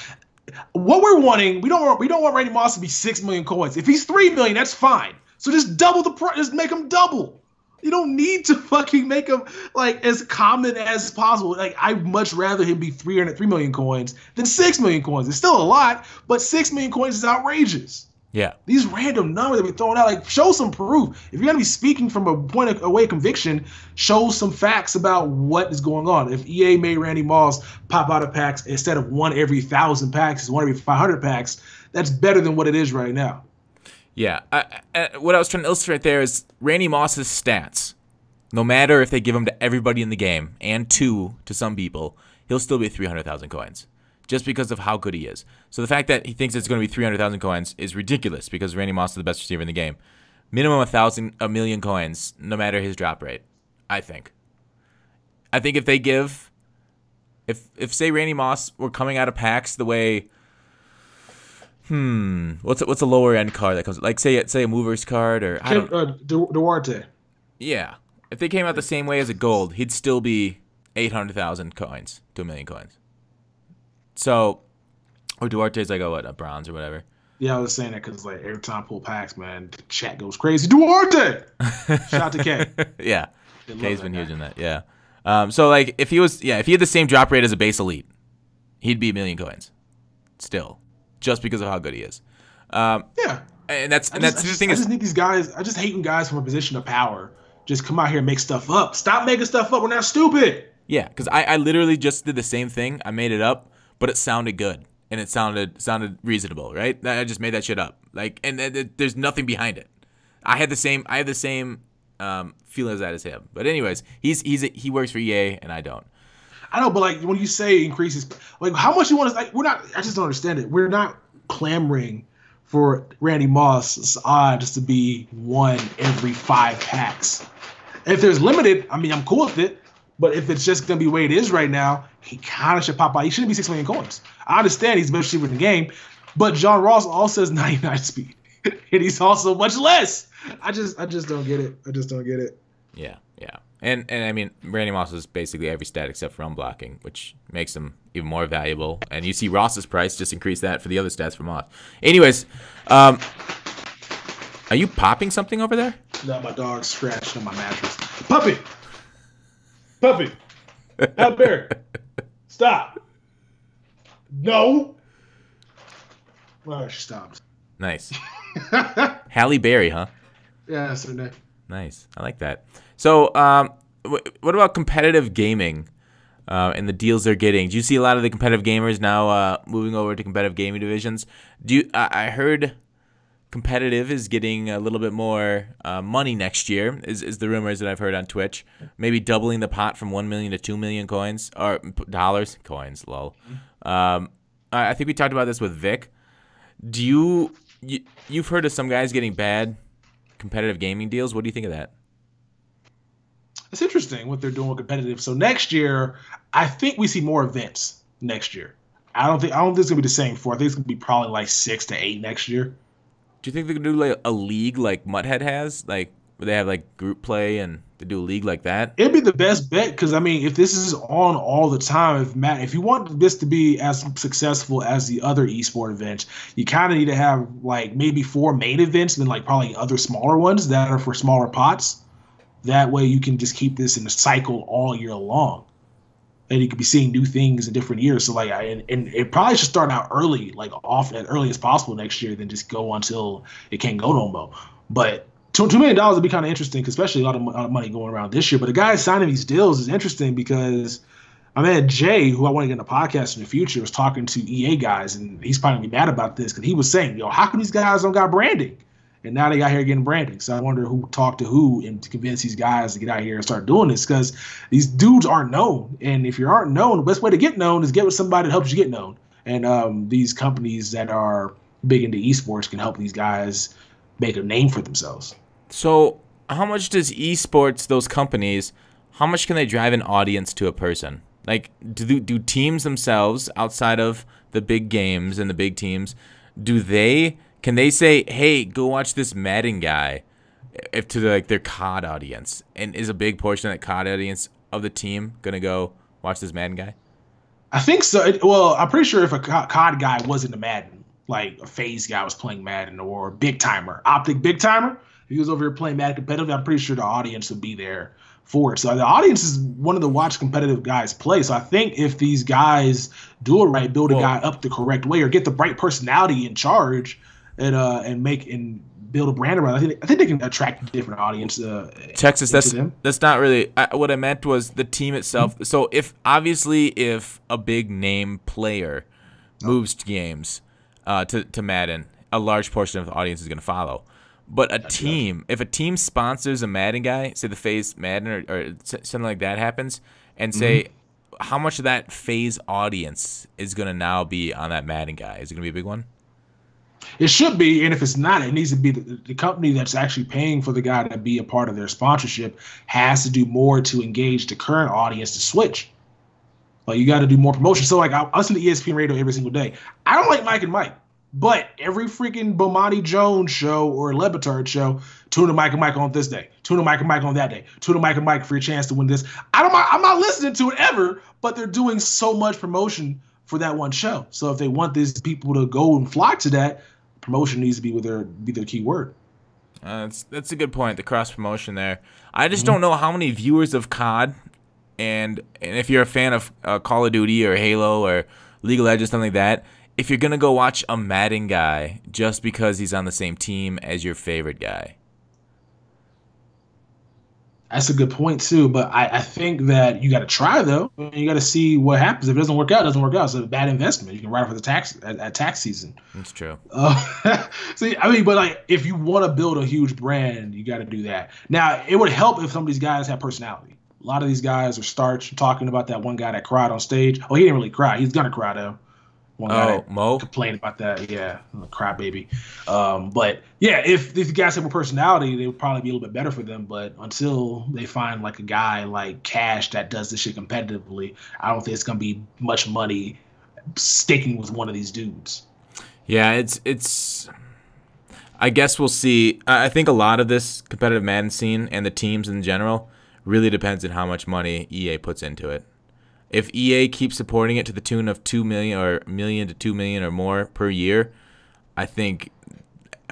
Speaker 2: what we're wanting. We don't want Randy Moss to be 6 million coins. If he's 3 million, that's fine. So just double the price. Just make him double. You don't need to fucking make him like as common as possible. Like I'd much rather him be 3 million coins than 6 million coins. It's still a lot, but 6 million coins is outrageous.
Speaker 1: Yeah.
Speaker 2: These random numbers that we're throwing out, like show some proof. If you're gonna be speaking from a point of away conviction, show some facts about what is going on. If EA made Randy Moss pop out of packs instead of one every 1,000 packs, it's one every 500 packs, that's better than what it is right now.
Speaker 1: Yeah. What I was trying to illustrate there is Randy Moss's stats. No matter if they give him to everybody in the game and 2 to some people, he'll still be 300,000 coins just because of how good he is. So the fact that he thinks it's going to be 300,000 coins is ridiculous because Randy Moss is the best receiver in the game. Minimum a million coins, no matter his drop rate, I think. I think if they give, if say Randy Moss were coming out of packs the way, what's a lower end card that comes, like say a movers card or I don't
Speaker 2: Duarte.
Speaker 1: Yeah, if they came out the same way as a gold, he'd still be 800,000 coins to a million coins. So, or Duarte's like a bronze or whatever.
Speaker 2: Yeah, I was saying that because like every time I pull packs, man, the chat goes crazy. Duarte. Shout out to K.
Speaker 1: Yeah, K's been huge in that. Yeah. So like if he had the same drop rate as a base elite, he'd be a million coins, still, just because of how good he is.
Speaker 2: Yeah,
Speaker 1: and that's the thing.
Speaker 2: I just need these guys. I just hate when guys from a position of power just come out here and make stuff up. Stop making stuff up. We're not stupid.
Speaker 1: Yeah, because I literally just did the same thing. I made it up, but it sounded good and it sounded reasonable, right? I just made that shit up. Like, and there's nothing behind it. I had the same feel as that as him. But anyways, he works for EA and I don't.
Speaker 2: I know, but like when you say increases, like how much you want to, like we're not. I just don't understand it. We're not clamoring for Randy Moss's odds to be 1 every 5 packs. If there's limited, I mean, I'm cool with it. But if it's just gonna be the way it is right now, he kind of should pop out. He shouldn't be 6 million coins. I understand he's the best receiver in the game, but John Ross also has 99 speed, and he's also much less. I just don't get it. I just don't get it.
Speaker 1: Yeah. And I mean, Randy Moss is basically every stat except for run blocking, which makes him even more valuable. And you see Ross's price just increase that for the other stats for Moss. Anyways, are you popping something over there?
Speaker 2: No, my dog scratched on my mattress. Puppy! Out there! Stop! No! Oh, she stopped.
Speaker 1: Nice. Halle Berry, huh?
Speaker 2: Yeah, that's her name.
Speaker 1: Nice. I like that. So, what about competitive gaming and the deals they're getting? Do you see a lot of the competitive gamers now moving over to competitive gaming divisions? I heard competitive is getting a little bit more money next year, is the rumors that I've heard on Twitch. Maybe doubling the pot from 1 million to 2 million coins, or dollars. Coins, lol. I think we talked about this with Vic. You've heard of some guys getting bad competitive gaming deals? What do you think of that?
Speaker 2: It's interesting what they're doing with competitive. So next year, I think we see more events next year. I don't think it's gonna be the same for. I think it's gonna be probably like 6 to 8 next year.
Speaker 1: Do you think they could do like a league like MUT has, like where they have like group play and they do a league like that?
Speaker 2: It'd be the best bet because I mean, if this is on all the time, if you want this to be as successful as the other esport events, you kind of need to have like maybe 4 main events and then like probably other smaller ones that are for smaller pots. That way you can just keep this in a cycle all year long. And you could be seeing new things in different years. So like, and it probably should start out early, like off as early as possible next year, then just go until it can't go no more. But $2 million would be kind of interesting, especially a lot of money going around this year. But the guy signing these deals is interesting because I met Jay, who I want to get in a podcast in the future, was talking to EA guys, and he's probably gonna be mad about this because he was saying, how come these guys don't got branding? And now they got here getting branding. So I wonder who talked to who and to convince these guys to get out here and start doing this because these dudes aren't known. And if you aren't known, the best way to get known is get with somebody that helps you get known. And these companies that are big into esports can help these guys make a name for themselves.
Speaker 1: So how much does esports, those companies, how much can they drive an audience to a person? Like, do teams themselves, outside of the big games and the big teams, can they say, hey, go watch this Madden guy, if to like their COD audience? And is a big portion of that COD audience of the team going to go watch this Madden guy?
Speaker 2: I think so. Well, I'm pretty sure if a COD guy wasn't a Madden, like a FaZe guy was playing Madden or a Big Timer, Optic Big Timer, if he was over here playing Madden competitive, I'm pretty sure the audience would be there for it. So the audience is one of the watch competitive guys play. So I think if these guys do it right, build a guy up the correct way or get the right personality in charge, and build a brand around. I think they can attract a different audience.
Speaker 1: Texas, that's not really what I meant. Was the team itself. Mm-hmm. So if a big name player moves games to Madden, a large portion of the audience is going to follow. But
Speaker 2: Gotcha.
Speaker 1: if a team sponsors a Madden guy, say the FaZe Madden or something like that happens, and say how much of that FaZe audience is going to now be on that Madden guy? Is it going to be a big one?
Speaker 2: It should be, and if it's not, it needs to be the company that's actually paying for the guy to be a part of their sponsorship has to do more to engage the current audience to switch. Like, you got to do more promotion. So, like, I listen to ESPN radio every single day. I don't like Mike and Mike, but every freaking Bomani Jones show or Le Batard show, tune to Mike and Mike on this day, tune to Mike and Mike on that day, tune to Mike and Mike for your chance to win this. I'm not listening to it ever, but they're doing so much promotion for that one show. So if they want these people to go and flock to that, promotion needs to be their key word.
Speaker 1: That's a good point. The cross promotion there. I just don't know how many viewers of COD, and if you're a fan of Call of Duty or Halo or League of Legends, something like that, if you're gonna go watch a Madden guy just because he's on the same team as your favorite guy.
Speaker 2: That's a good point too, but I think that you got to try though. You got to see what happens. If it doesn't work out, it doesn't work out. It's a bad investment. You can write off for the tax at tax season.
Speaker 1: That's true.
Speaker 2: See, I mean, but like, if you want to build a huge brand, you got to do that. Now, it would help if some of these guys have personality. A lot of these guys are starch. Talking about that one guy that cried on stage. Oh, he didn't really cry. He's gonna cry though. One guy
Speaker 1: Mo
Speaker 2: complained about that. Yeah, crybaby. But yeah, if these guys have a personality, they would probably be a little bit better for them. But until they find like a guy like Cash that does this shit competitively, I don't think it's gonna be much money sticking with one of these dudes.
Speaker 1: Yeah, it's. I guess we'll see. I think a lot of this competitive Madden scene and the teams in general really depends on how much money EA puts into it. If EA keeps supporting it to the tune of $2 million or $1 million to $2 million or more per year, I think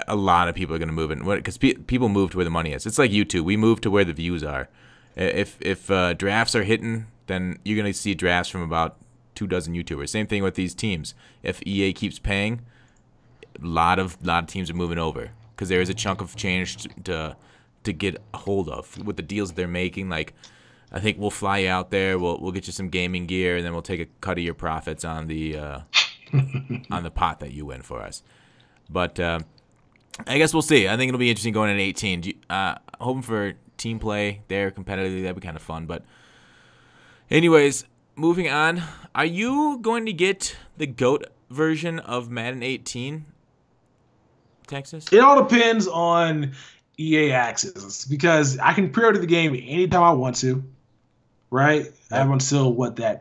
Speaker 1: a lot of people are going to move in because people move to where the money is. It's like YouTube. We move to where the views are. If drafts are hitting, then you're going to see drafts from about 24 YouTubers. Same thing with these teams. If EA keeps paying, a lot of teams are moving over because there is a chunk of change to get a hold of with the deals that they're making. Like, I think we'll fly you out there. We'll get you some gaming gear, and then we'll take a cut of your profits on the on the pot that you win for us. But I guess we'll see. I think it'll be interesting going in 18. Hoping for team play there competitively. That'd be kind of fun. But anyways, moving on. Are you going to get the GOAT version of Madden 18, Texas?
Speaker 2: It all depends on EA Access because I can pre-order the game anytime I want to. Right? Yep. I have until what that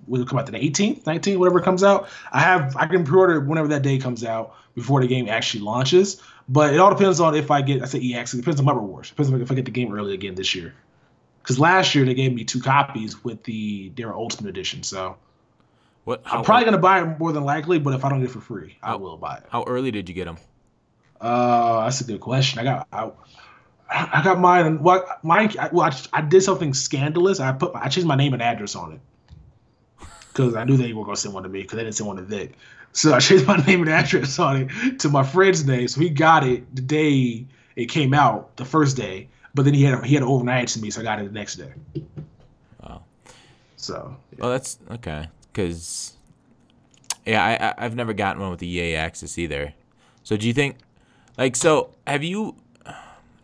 Speaker 2: will come out the 18th, 19th, whatever comes out. I can pre-order whenever that day comes out before the game actually launches. But it all depends on if I say EA Access. It depends on my rewards. It depends on if I get the game early again this year. Because last year they gave me 2 copies with their Ultimate Edition. So I'm probably gonna buy it more than likely. But if I don't get it for free, I will buy it.
Speaker 1: How early did you get them?
Speaker 2: That's a good question. I got mine. I did something scandalous. I changed my name and address on it because I knew they were gonna send one to me because they didn't send one to Vic. So I changed my name and address on it to my friend's name. So he got it the day it came out, the first day. But then he had to overnight to me, so I got it the next day.
Speaker 1: Wow.
Speaker 2: So. Yeah.
Speaker 1: Well, that's okay. Because I've never gotten one with the EA Access either. So do you think, have you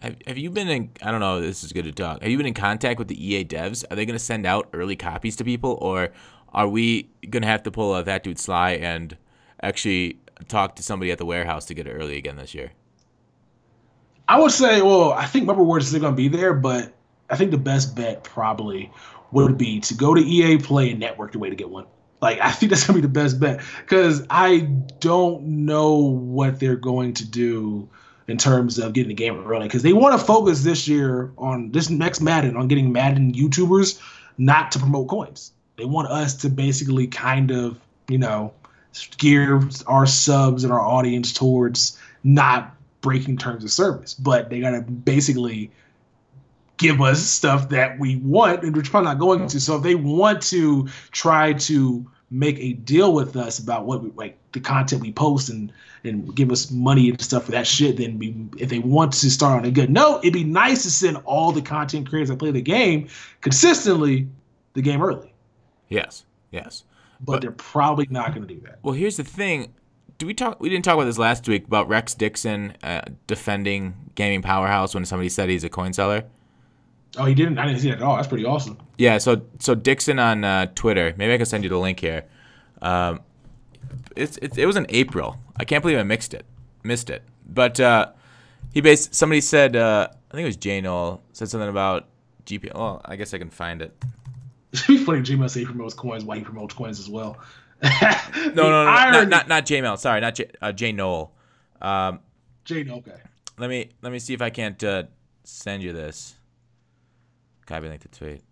Speaker 1: been in, I don't know, this is good to talk. Have you been in contact with the EA devs? Are they going to send out early copies to people, or are we going to have to pull a That Dude Sly and actually talk to somebody at the warehouse to get it early again this year?
Speaker 2: I would say, I think my rewards are still going to be there, but I think the best bet probably would be to go to EA Play and network your way to get one. I think that's going to be the best bet because I don't know what they're going to do in terms of getting the game early because they want to focus this year on this next Madden on getting Madden YouTubers not to promote coins. They want us to basically kind of, gear our subs and our audience towards not breaking terms of service. But they got to basically give us stuff that we want, and we're probably not going to. So if they want to try to make a deal with us about what the content we post and give us money and stuff for that shit, then if they want to start on a good note, it'd be nice to send all the content creators that play the game consistently the game early.
Speaker 1: Yes.
Speaker 2: But they're probably not going to do that.
Speaker 1: Well, here's the thing. we didn't talk about this last week about Rex Dixon defending Gaming Powerhouse when somebody said he's a coin seller.
Speaker 2: Oh, he didn't. I didn't see that at all. That's pretty awesome.
Speaker 1: Yeah. So Dixon on Twitter. Maybe I can send you the link here. It was in April. I can't believe I missed it. But somebody said I think it was Jay Knoll said something about GP. Well, I guess I can find it.
Speaker 2: It'd be funny. Gmail say he promotes coins while he promotes coins as well.
Speaker 1: No, not J-Mail. Sorry, not Jay Knoll.
Speaker 2: Jay Knoll. Okay.
Speaker 1: Let me see if I can't send you this. Copy link to tweet.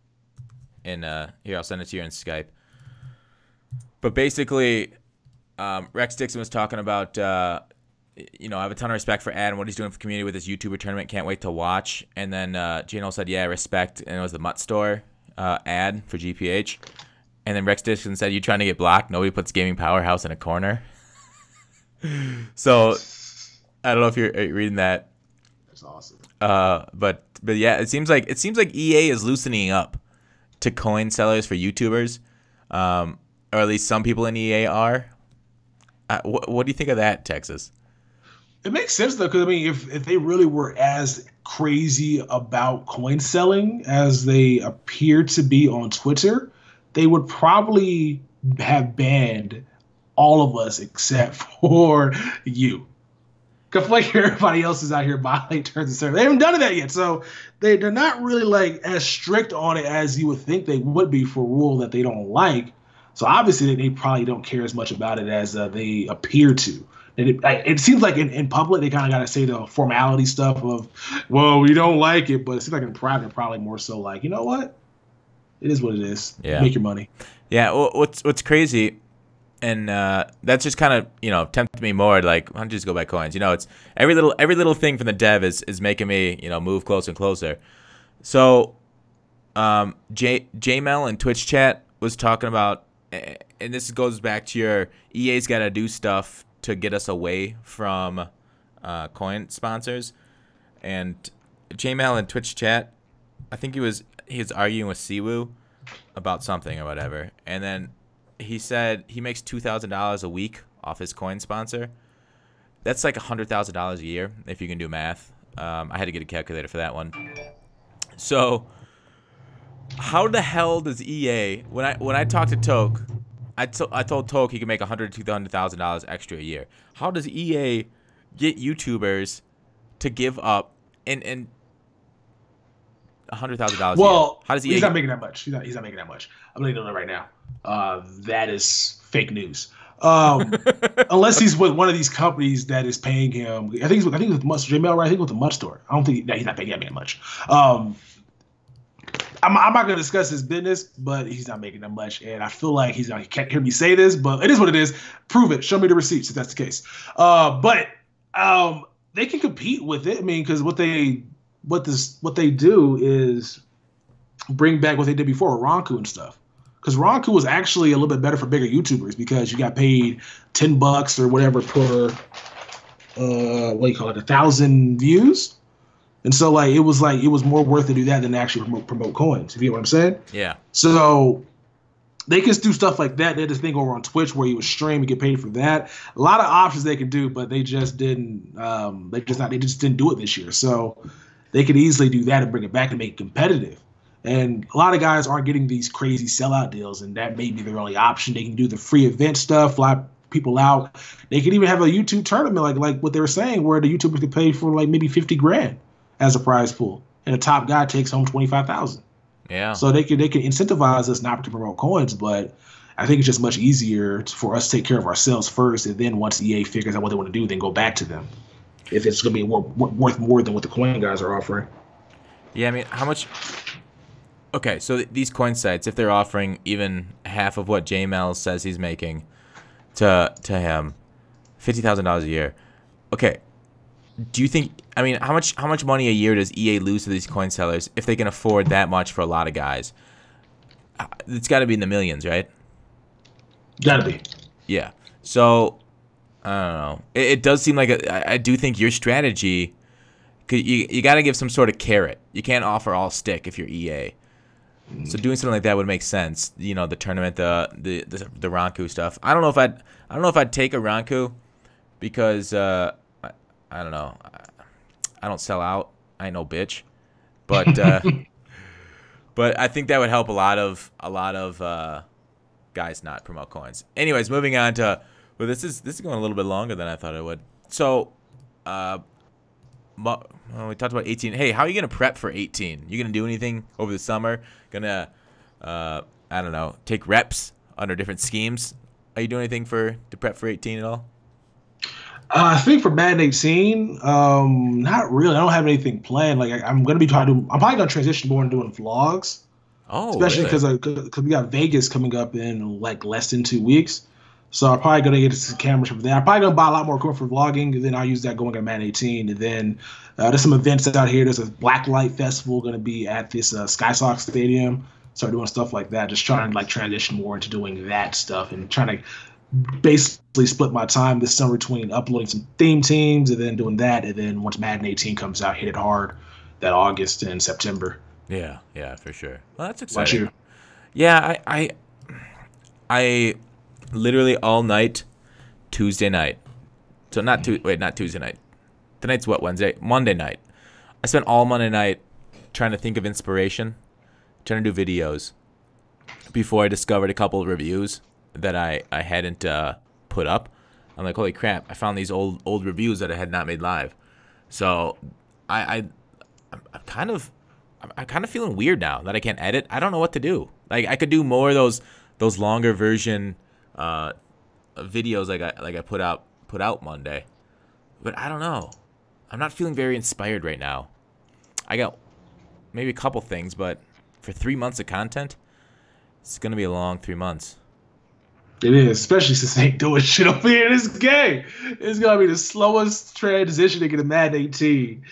Speaker 1: And here, I'll send it to you in Skype. But basically, Rex Dixon was talking about, I have a ton of respect for Ad and what he's doing for the community with his YouTuber tournament. Can't wait to watch. And then Jay Knoll said, yeah, respect. And it was the MUT store ad for GPH. And then Rex Dixon said, you trying to get blocked? Nobody puts Gaming Powerhouse in a corner. So I don't know if you're reading that.
Speaker 2: That's awesome.
Speaker 1: But yeah, it seems like EA is loosening up to coin sellers for YouTubers, or at least some people in EA are. What do you think of that, Texas?
Speaker 2: It makes sense though, because I mean, if they really were as crazy about coin selling as they appear to be on Twitter, they would probably have banned all of us except for you. Because like everybody else is out here violating terms of service. They haven't done that yet, so they're not really like as strict on it as you would think they would be for a rule that they don't like. So obviously they probably don't care as much about it as they appear to. And it seems like in public they kind of got to say the formality stuff of, well, we don't like it, but it seems like in private they're probably more so like, you know what? It is what it is.
Speaker 1: Yeah.
Speaker 2: Make your money.
Speaker 1: Yeah. Well, what's crazy, and that's just kind of tempted me more. Like, why don't you just go buy coins? It's every little thing from the dev is making me move closer and closer. So, J-Mel in Twitch chat was talking about, and this goes back to your EA's got to do stuff to get us away from coin sponsors, and J-Mel in Twitch chat, I think he was arguing with Siwoo about something or whatever, and then he said he makes $2,000 a week off his coin sponsor. That's like $100,000 a year if you can do math. I had to get a calculator for that one. So how the hell does EA, when I talked to Toke, I told Toke he could make $100,000 to $200,000 extra a year. How does EA get YouTubers to give up and $100,000?
Speaker 2: Well,
Speaker 1: how does EA?
Speaker 2: He's not making that much. He's not making that much. I'm letting you know that right now. That is fake news. Unless he's with one of these companies that is paying him. I think he's with MUT J-Mail, right? I think with the MUT store. I don't think he's not paying that man much. I'm not going to discuss his business, but he's not making that much. And I feel like he can't hear me say this, but it is what it is. Prove it. Show me the receipts if that's the case. But they can compete with it. I mean, because what they do is bring back what they did before with Ronku and stuff. Because Ronku was actually a little bit better for bigger YouTubers because you got paid $10 or whatever per 1,000 views. And so it was more worth to do that than to actually promote coins. You get what I'm saying?
Speaker 1: Yeah.
Speaker 2: So they can do stuff like that. They had this thing over on Twitch where you would stream and get paid for that. A lot of options they could do, but they just didn't. They just didn't do it this year. So they could easily do that and bring it back and make it competitive. And a lot of guys aren't getting these crazy sellout deals, and that may be their only option. They can do the free event stuff, fly people out. They could even have a YouTube tournament like what they were saying, where the YouTubers could pay for maybe $50,000 as a prize pool, and the top guy takes home $25,000.
Speaker 1: Yeah.
Speaker 2: So they can incentivize us not to promote coins, but I think it's just much easier for us to take care of ourselves first, and then once EA figures out what they want to do, then go back to them. If it's going to be worth more than what the coin guys are offering.
Speaker 1: Yeah, I mean, how much? Okay, so these coin sites, if they're offering even half of what J-Mel says he's making to him, $50,000 a year. Okay. Do you think? I mean, how much money a year does EA lose to these coin sellers if they can afford that much for a lot of guys? It's got to be in the millions, right?
Speaker 2: Got to be.
Speaker 1: Yeah. So I don't know. It does seem like I do think your strategy. You got to give some sort of carrot. You can't offer all stick if you're EA. So doing something like that would make sense. The tournament, the Ronku stuff. I don't know if I'd take a Ronku. because I don't know. I don't sell out. I ain't no bitch, but but I think that would help a lot of guys not promote coins. Anyways, moving on to this is going a little bit longer than I thought it would. So, we talked about 18. Hey, how are you gonna prep for 18? You gonna do anything over the summer? Gonna I don't know, take reps under different schemes? Are you doing anything to prep for 18 at all?
Speaker 2: I think for Madden 18, not really. I don't have anything planned. Like I'm probably gonna transition more into doing vlogs.
Speaker 1: Oh,
Speaker 2: especially
Speaker 1: really?
Speaker 2: because we got Vegas coming up in like less than 2 weeks. So I'm probably gonna get some cameras from there. I'm probably gonna buy a lot more equipment for vlogging, and then I'll use that going to Madden 18. And then there's some events out here. There's a Blacklight Festival gonna be at this Sky Sox Stadium. Start doing stuff like that. Just trying to like transition more into doing that stuff and trying to basically split my time this summer between uploading some theme teams and then doing that. And then once Madden 18 comes out, hit it hard that August and September.
Speaker 1: Yeah, for sure. Well, that's
Speaker 2: What about
Speaker 1: exciting.
Speaker 2: you?
Speaker 1: Yeah, I literally all night Tuesday night. So not Tuesday night. Tonight's what, Wednesday? Monday night. I spent all Monday night trying to think of inspiration, trying to do videos before I discovered a couple of reviews that I hadn't put up. I'm like, holy crap, I found these old reviews that I had not made live. So I'm kind of feeling weird now that I can't edit. I don't know what to do. Like I could do more of those longer version videos like I put out Monday, but I don't know. I'm not feeling very inspired right now. I got maybe a couple things, but for 3 months of content, it's gonna be a long 3 months.
Speaker 2: It is, especially since they ain't doing shit over here in this game. It's gonna be the slowest transition to get a Madden 18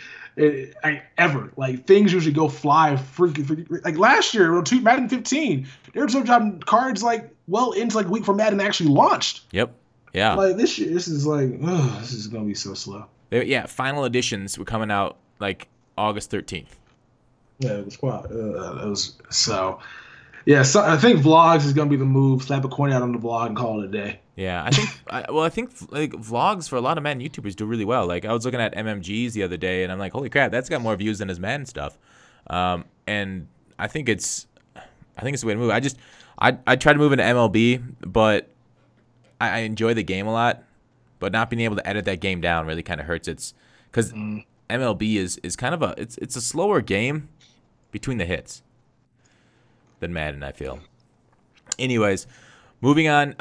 Speaker 2: ever. Like things usually go fly freaking like last year on Madden 15. They were dropping cards like well into like a week before Madden actually launched.
Speaker 1: Yep. Yeah.
Speaker 2: Like this year, this is like this is gonna be so slow.
Speaker 1: Yeah. Final editions were coming out like August 13th.
Speaker 2: Yeah, it was quite. It was so. Yeah, so I think vlogs is gonna be the move. Slap a coin out on the vlog and call it a day.
Speaker 1: Yeah, I think like vlogs for a lot of Madden YouTubers do really well. Like I was looking at MMG's the other day, and I'm like, holy crap, that's got more views than his Madden stuff. And I think it's the way to move. I try to move into MLB, but I enjoy the game a lot, but not being able to edit that game down really kind of hurts. It's because MLB is kind of it's a slower game between the hits than Madden, I feel. Anyways, moving on.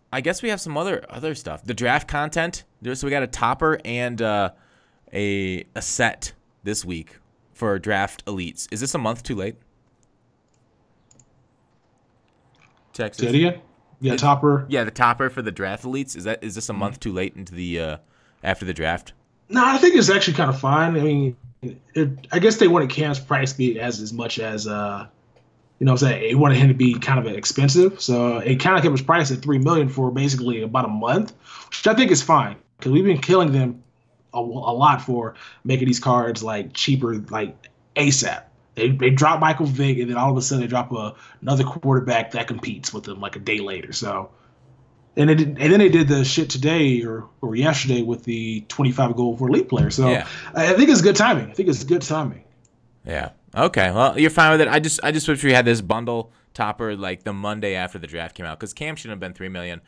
Speaker 1: I guess we have some other stuff. The draft content. So we got a topper and a set this week for draft elites. Is this a month too late? Texas.
Speaker 2: Say it again? Yeah, topper.
Speaker 1: Yeah, the topper for the draft elites. Is this a month too late into the after the draft?
Speaker 2: No, I think it's actually kind of fine. I mean, I guess they wanted Cam's price to be as much as you know what I'm saying? They wanted him to be kind of expensive. So it kind of kept his price at $3 million for basically about a month, which I think is fine because we've been killing them a lot for making these cards like cheaper, like ASAP. They drop Michael Vick and then all of a sudden they drop another quarterback that competes with them like a day later. So, and then they did the shit today or yesterday with the 25 goal for elite player. So yeah. I think it's good timing.
Speaker 1: Yeah. Okay, well, you're fine with it. I just wish we had this bundle topper like the Monday after the draft came out because Cam shouldn't have been $3 million.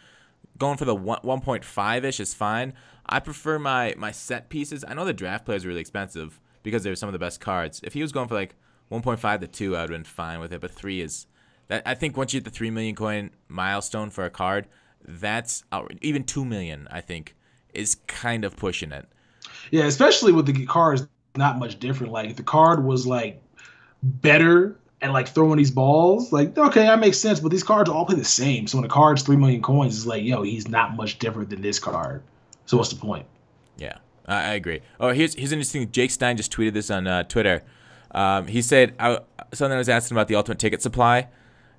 Speaker 1: Going for the 1.5-ish is fine. I prefer my set pieces. I know the draft players are really expensive because they're some of the best cards. If he was going for like 1.5 to 2, I would have been fine with it. But 3 is that. I think once you hit the 3 million coin milestone for a card, that's outrageous. Even 2 million, I think, is kind of pushing it.
Speaker 2: Yeah, especially with the cards, not much different. Like if the card was like better and like throwing these balls, like okay, that makes sense. But these cards all play the same. So when a card's 3 million coins, it's like, yo, he's not much different than this card. So what's the point?
Speaker 1: Yeah, I agree. Oh, here's interesting. Jake Stein just tweeted this on Twitter. He said something was asking about the ultimate ticket supply,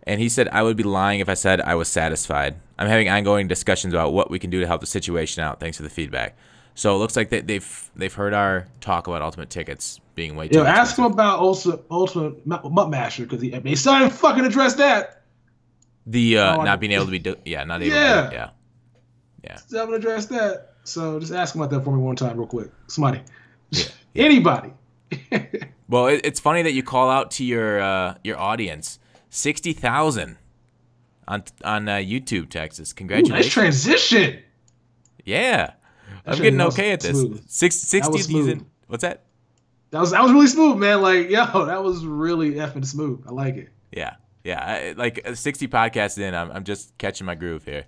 Speaker 1: and he said I would be lying if I said I was satisfied. I'm having ongoing discussions about what we can do to help the situation out. Thanks for the feedback. So it looks like they've heard our talk about ultimate tickets being way too expensive.
Speaker 2: Ask him about ultimate MUT Master because they still haven't fucking addressed that.
Speaker 1: The not being able to be not able to, yeah.
Speaker 2: Still haven't addressed that. So just ask him about that for me one time, real quick. Somebody,
Speaker 1: Yeah.
Speaker 2: anybody.
Speaker 1: Well, it's funny that you call out to your audience. 60,000 on YouTube, Texas.
Speaker 2: Ooh,
Speaker 1: Congratulations.
Speaker 2: nice transition.
Speaker 1: Yeah.
Speaker 2: That
Speaker 1: I'm getting
Speaker 2: was
Speaker 1: okay at this.
Speaker 2: smooth.
Speaker 1: 60
Speaker 2: That was smooth.
Speaker 1: What's that?
Speaker 2: That was really smooth, man. Like, yo, that was really effing smooth. I like it.
Speaker 1: Yeah. Yeah. Like 60 podcasts in, I'm just catching my groove here.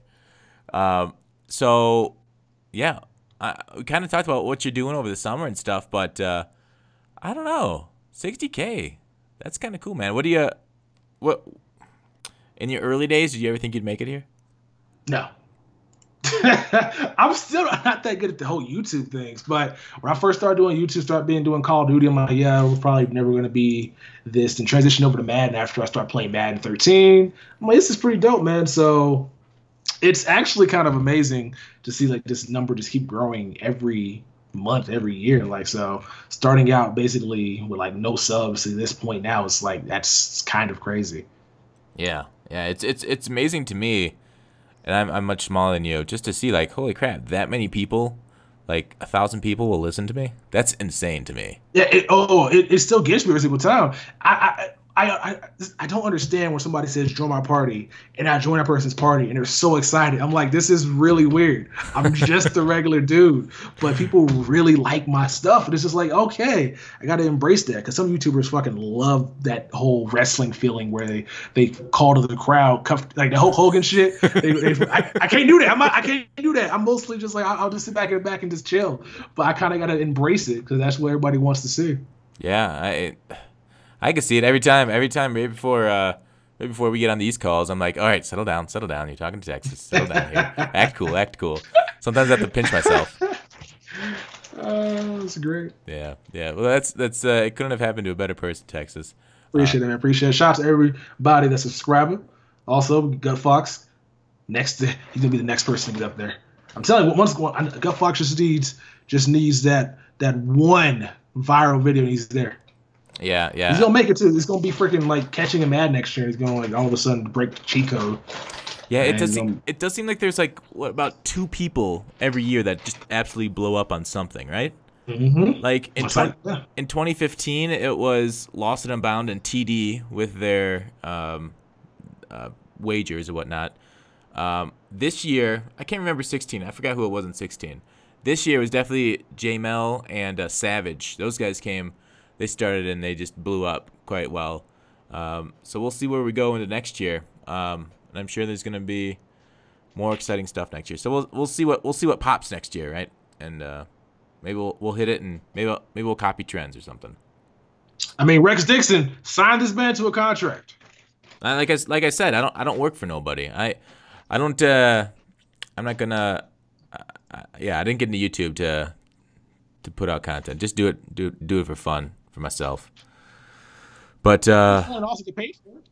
Speaker 1: So, yeah. We kind of talked about what you're doing over the summer and stuff, but I don't know. 60K. That's kind of cool, man. What in your early days, did you ever think you'd make it here?
Speaker 2: No. I'm still not that good at the whole YouTube things, but when I first started doing YouTube, doing Call of Duty, I'm like, yeah, we're probably never going to be this. And transition over to Madden after I start playing Madden 13. I'm like, this is pretty dope, man. So it's actually kind of amazing to see like this number just keep growing every month, every year. Like, so starting out basically with like no subs to this point now, it's like that's kind of crazy.
Speaker 1: Yeah. Yeah. It's amazing to me. And I'm much smaller than you, just to see like, holy crap, that many people, like 1,000 people will listen to me. That's insane to me.
Speaker 2: Yeah. It still gets me every single time. I don't understand when somebody says join my party and I join that person's party and they're so excited. I'm like, this is really weird. I'm just a regular dude, but people really like my stuff. And it's just like, okay, I got to embrace that, because some YouTubers fucking love that whole wrestling feeling where they call to the crowd, like the Hulk Hogan shit. I can't do that. I can't do that. I'm mostly just like, I'll just sit back in the back and just chill. But I kind of got to embrace it because that's what everybody wants to see.
Speaker 1: Yeah, I can see it every time. Right before we get on these calls, I'm like, all right, settle down. You're talking to Texas. Settle down here. Act cool. Sometimes I have to pinch myself.
Speaker 2: That's great.
Speaker 1: Yeah. Well, that's it couldn't have happened to a better person, Texas.
Speaker 2: Appreciate it, man. Appreciate it. Shout out to everybody that's subscribing. Also, Gut Fox, he's gonna be the next person to get up there. I'm telling you, Gut Fox just needs that one viral video, and he's there.
Speaker 1: Yeah.
Speaker 2: He's gonna make it too. It's gonna be freaking like catching a mad next year. He's gonna like all of a sudden break the cheat code.
Speaker 1: Yeah, it does seem like there's like about 2 people every year that just absolutely blow up on something, right?
Speaker 2: Mm-hmm.
Speaker 1: Like in 2015, it was Lost and Unbound and TD with their wagers or whatnot. This year, I can't remember 16. I forgot who it was in 16. This year was definitely J-Mel and Savage. Those guys came. They started and they just blew up quite well. So we'll see where we go into next year. And I'm sure there's going to be more exciting stuff next year. So we'll see what pops next year, right? And maybe we'll hit it, and maybe we'll copy trends or something.
Speaker 2: I mean, Rex Dixon signed this man to a contract.
Speaker 1: Like I said, I don't work for nobody. I don't. I'm not gonna. I didn't get into YouTube to put out content. Just do it for fun, for myself. But
Speaker 2: also get paid for it.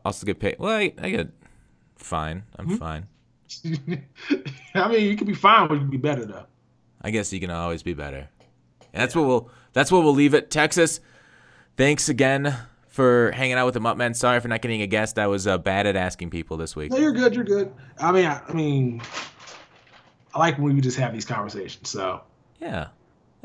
Speaker 1: Also get paid. Well, I get fine. I'm fine.
Speaker 2: I mean, you can be fine, but you can be better though.
Speaker 1: I guess you can always be better. And that's what we'll leave it. Texas, thanks again for hanging out with the MUT Men. Sorry for not getting a guest. I was bad at asking people this week.
Speaker 2: No, you're good. You're good. I mean, I like when we just have these conversations. So
Speaker 1: yeah,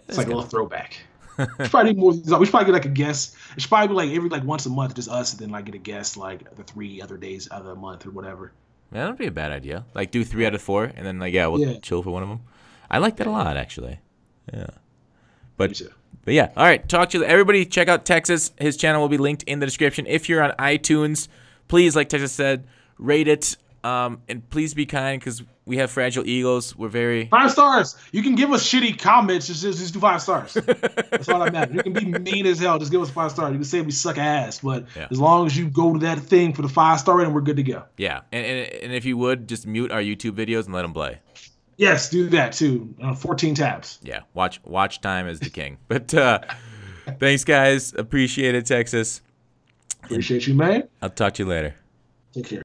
Speaker 2: it's like a little throwback. We should probably get like a guest. It should probably be like every once a month, just us, and then like get a guest like the 3 other days of the month or whatever.
Speaker 1: Yeah, that'd be a bad idea. Like do 3 out of 4, and then we'll chill for one of them. I like that a lot, actually. Yeah. But yeah, all right. Talk to you. Everybody, check out Texas. His channel will be linked in the description. If you're on iTunes, please, like Texas said, rate it. And please be kind, because we have fragile egos. We're very
Speaker 2: 5 stars. You can give us shitty comments. Just do 5 stars. That's all that matters. You can be mean as hell. Just give us 5 stars. You can say we suck ass, but as long as you go to that thing for the 5-star rating, we're good to go.
Speaker 1: Yeah, and if you would, just mute our YouTube videos and let them play.
Speaker 2: Yes, do that too. 14 tabs.
Speaker 1: Yeah, watch time is the king. But thanks, guys. Appreciate it, Texas.
Speaker 2: Appreciate you, man.
Speaker 1: I'll talk to you later.
Speaker 2: Take care.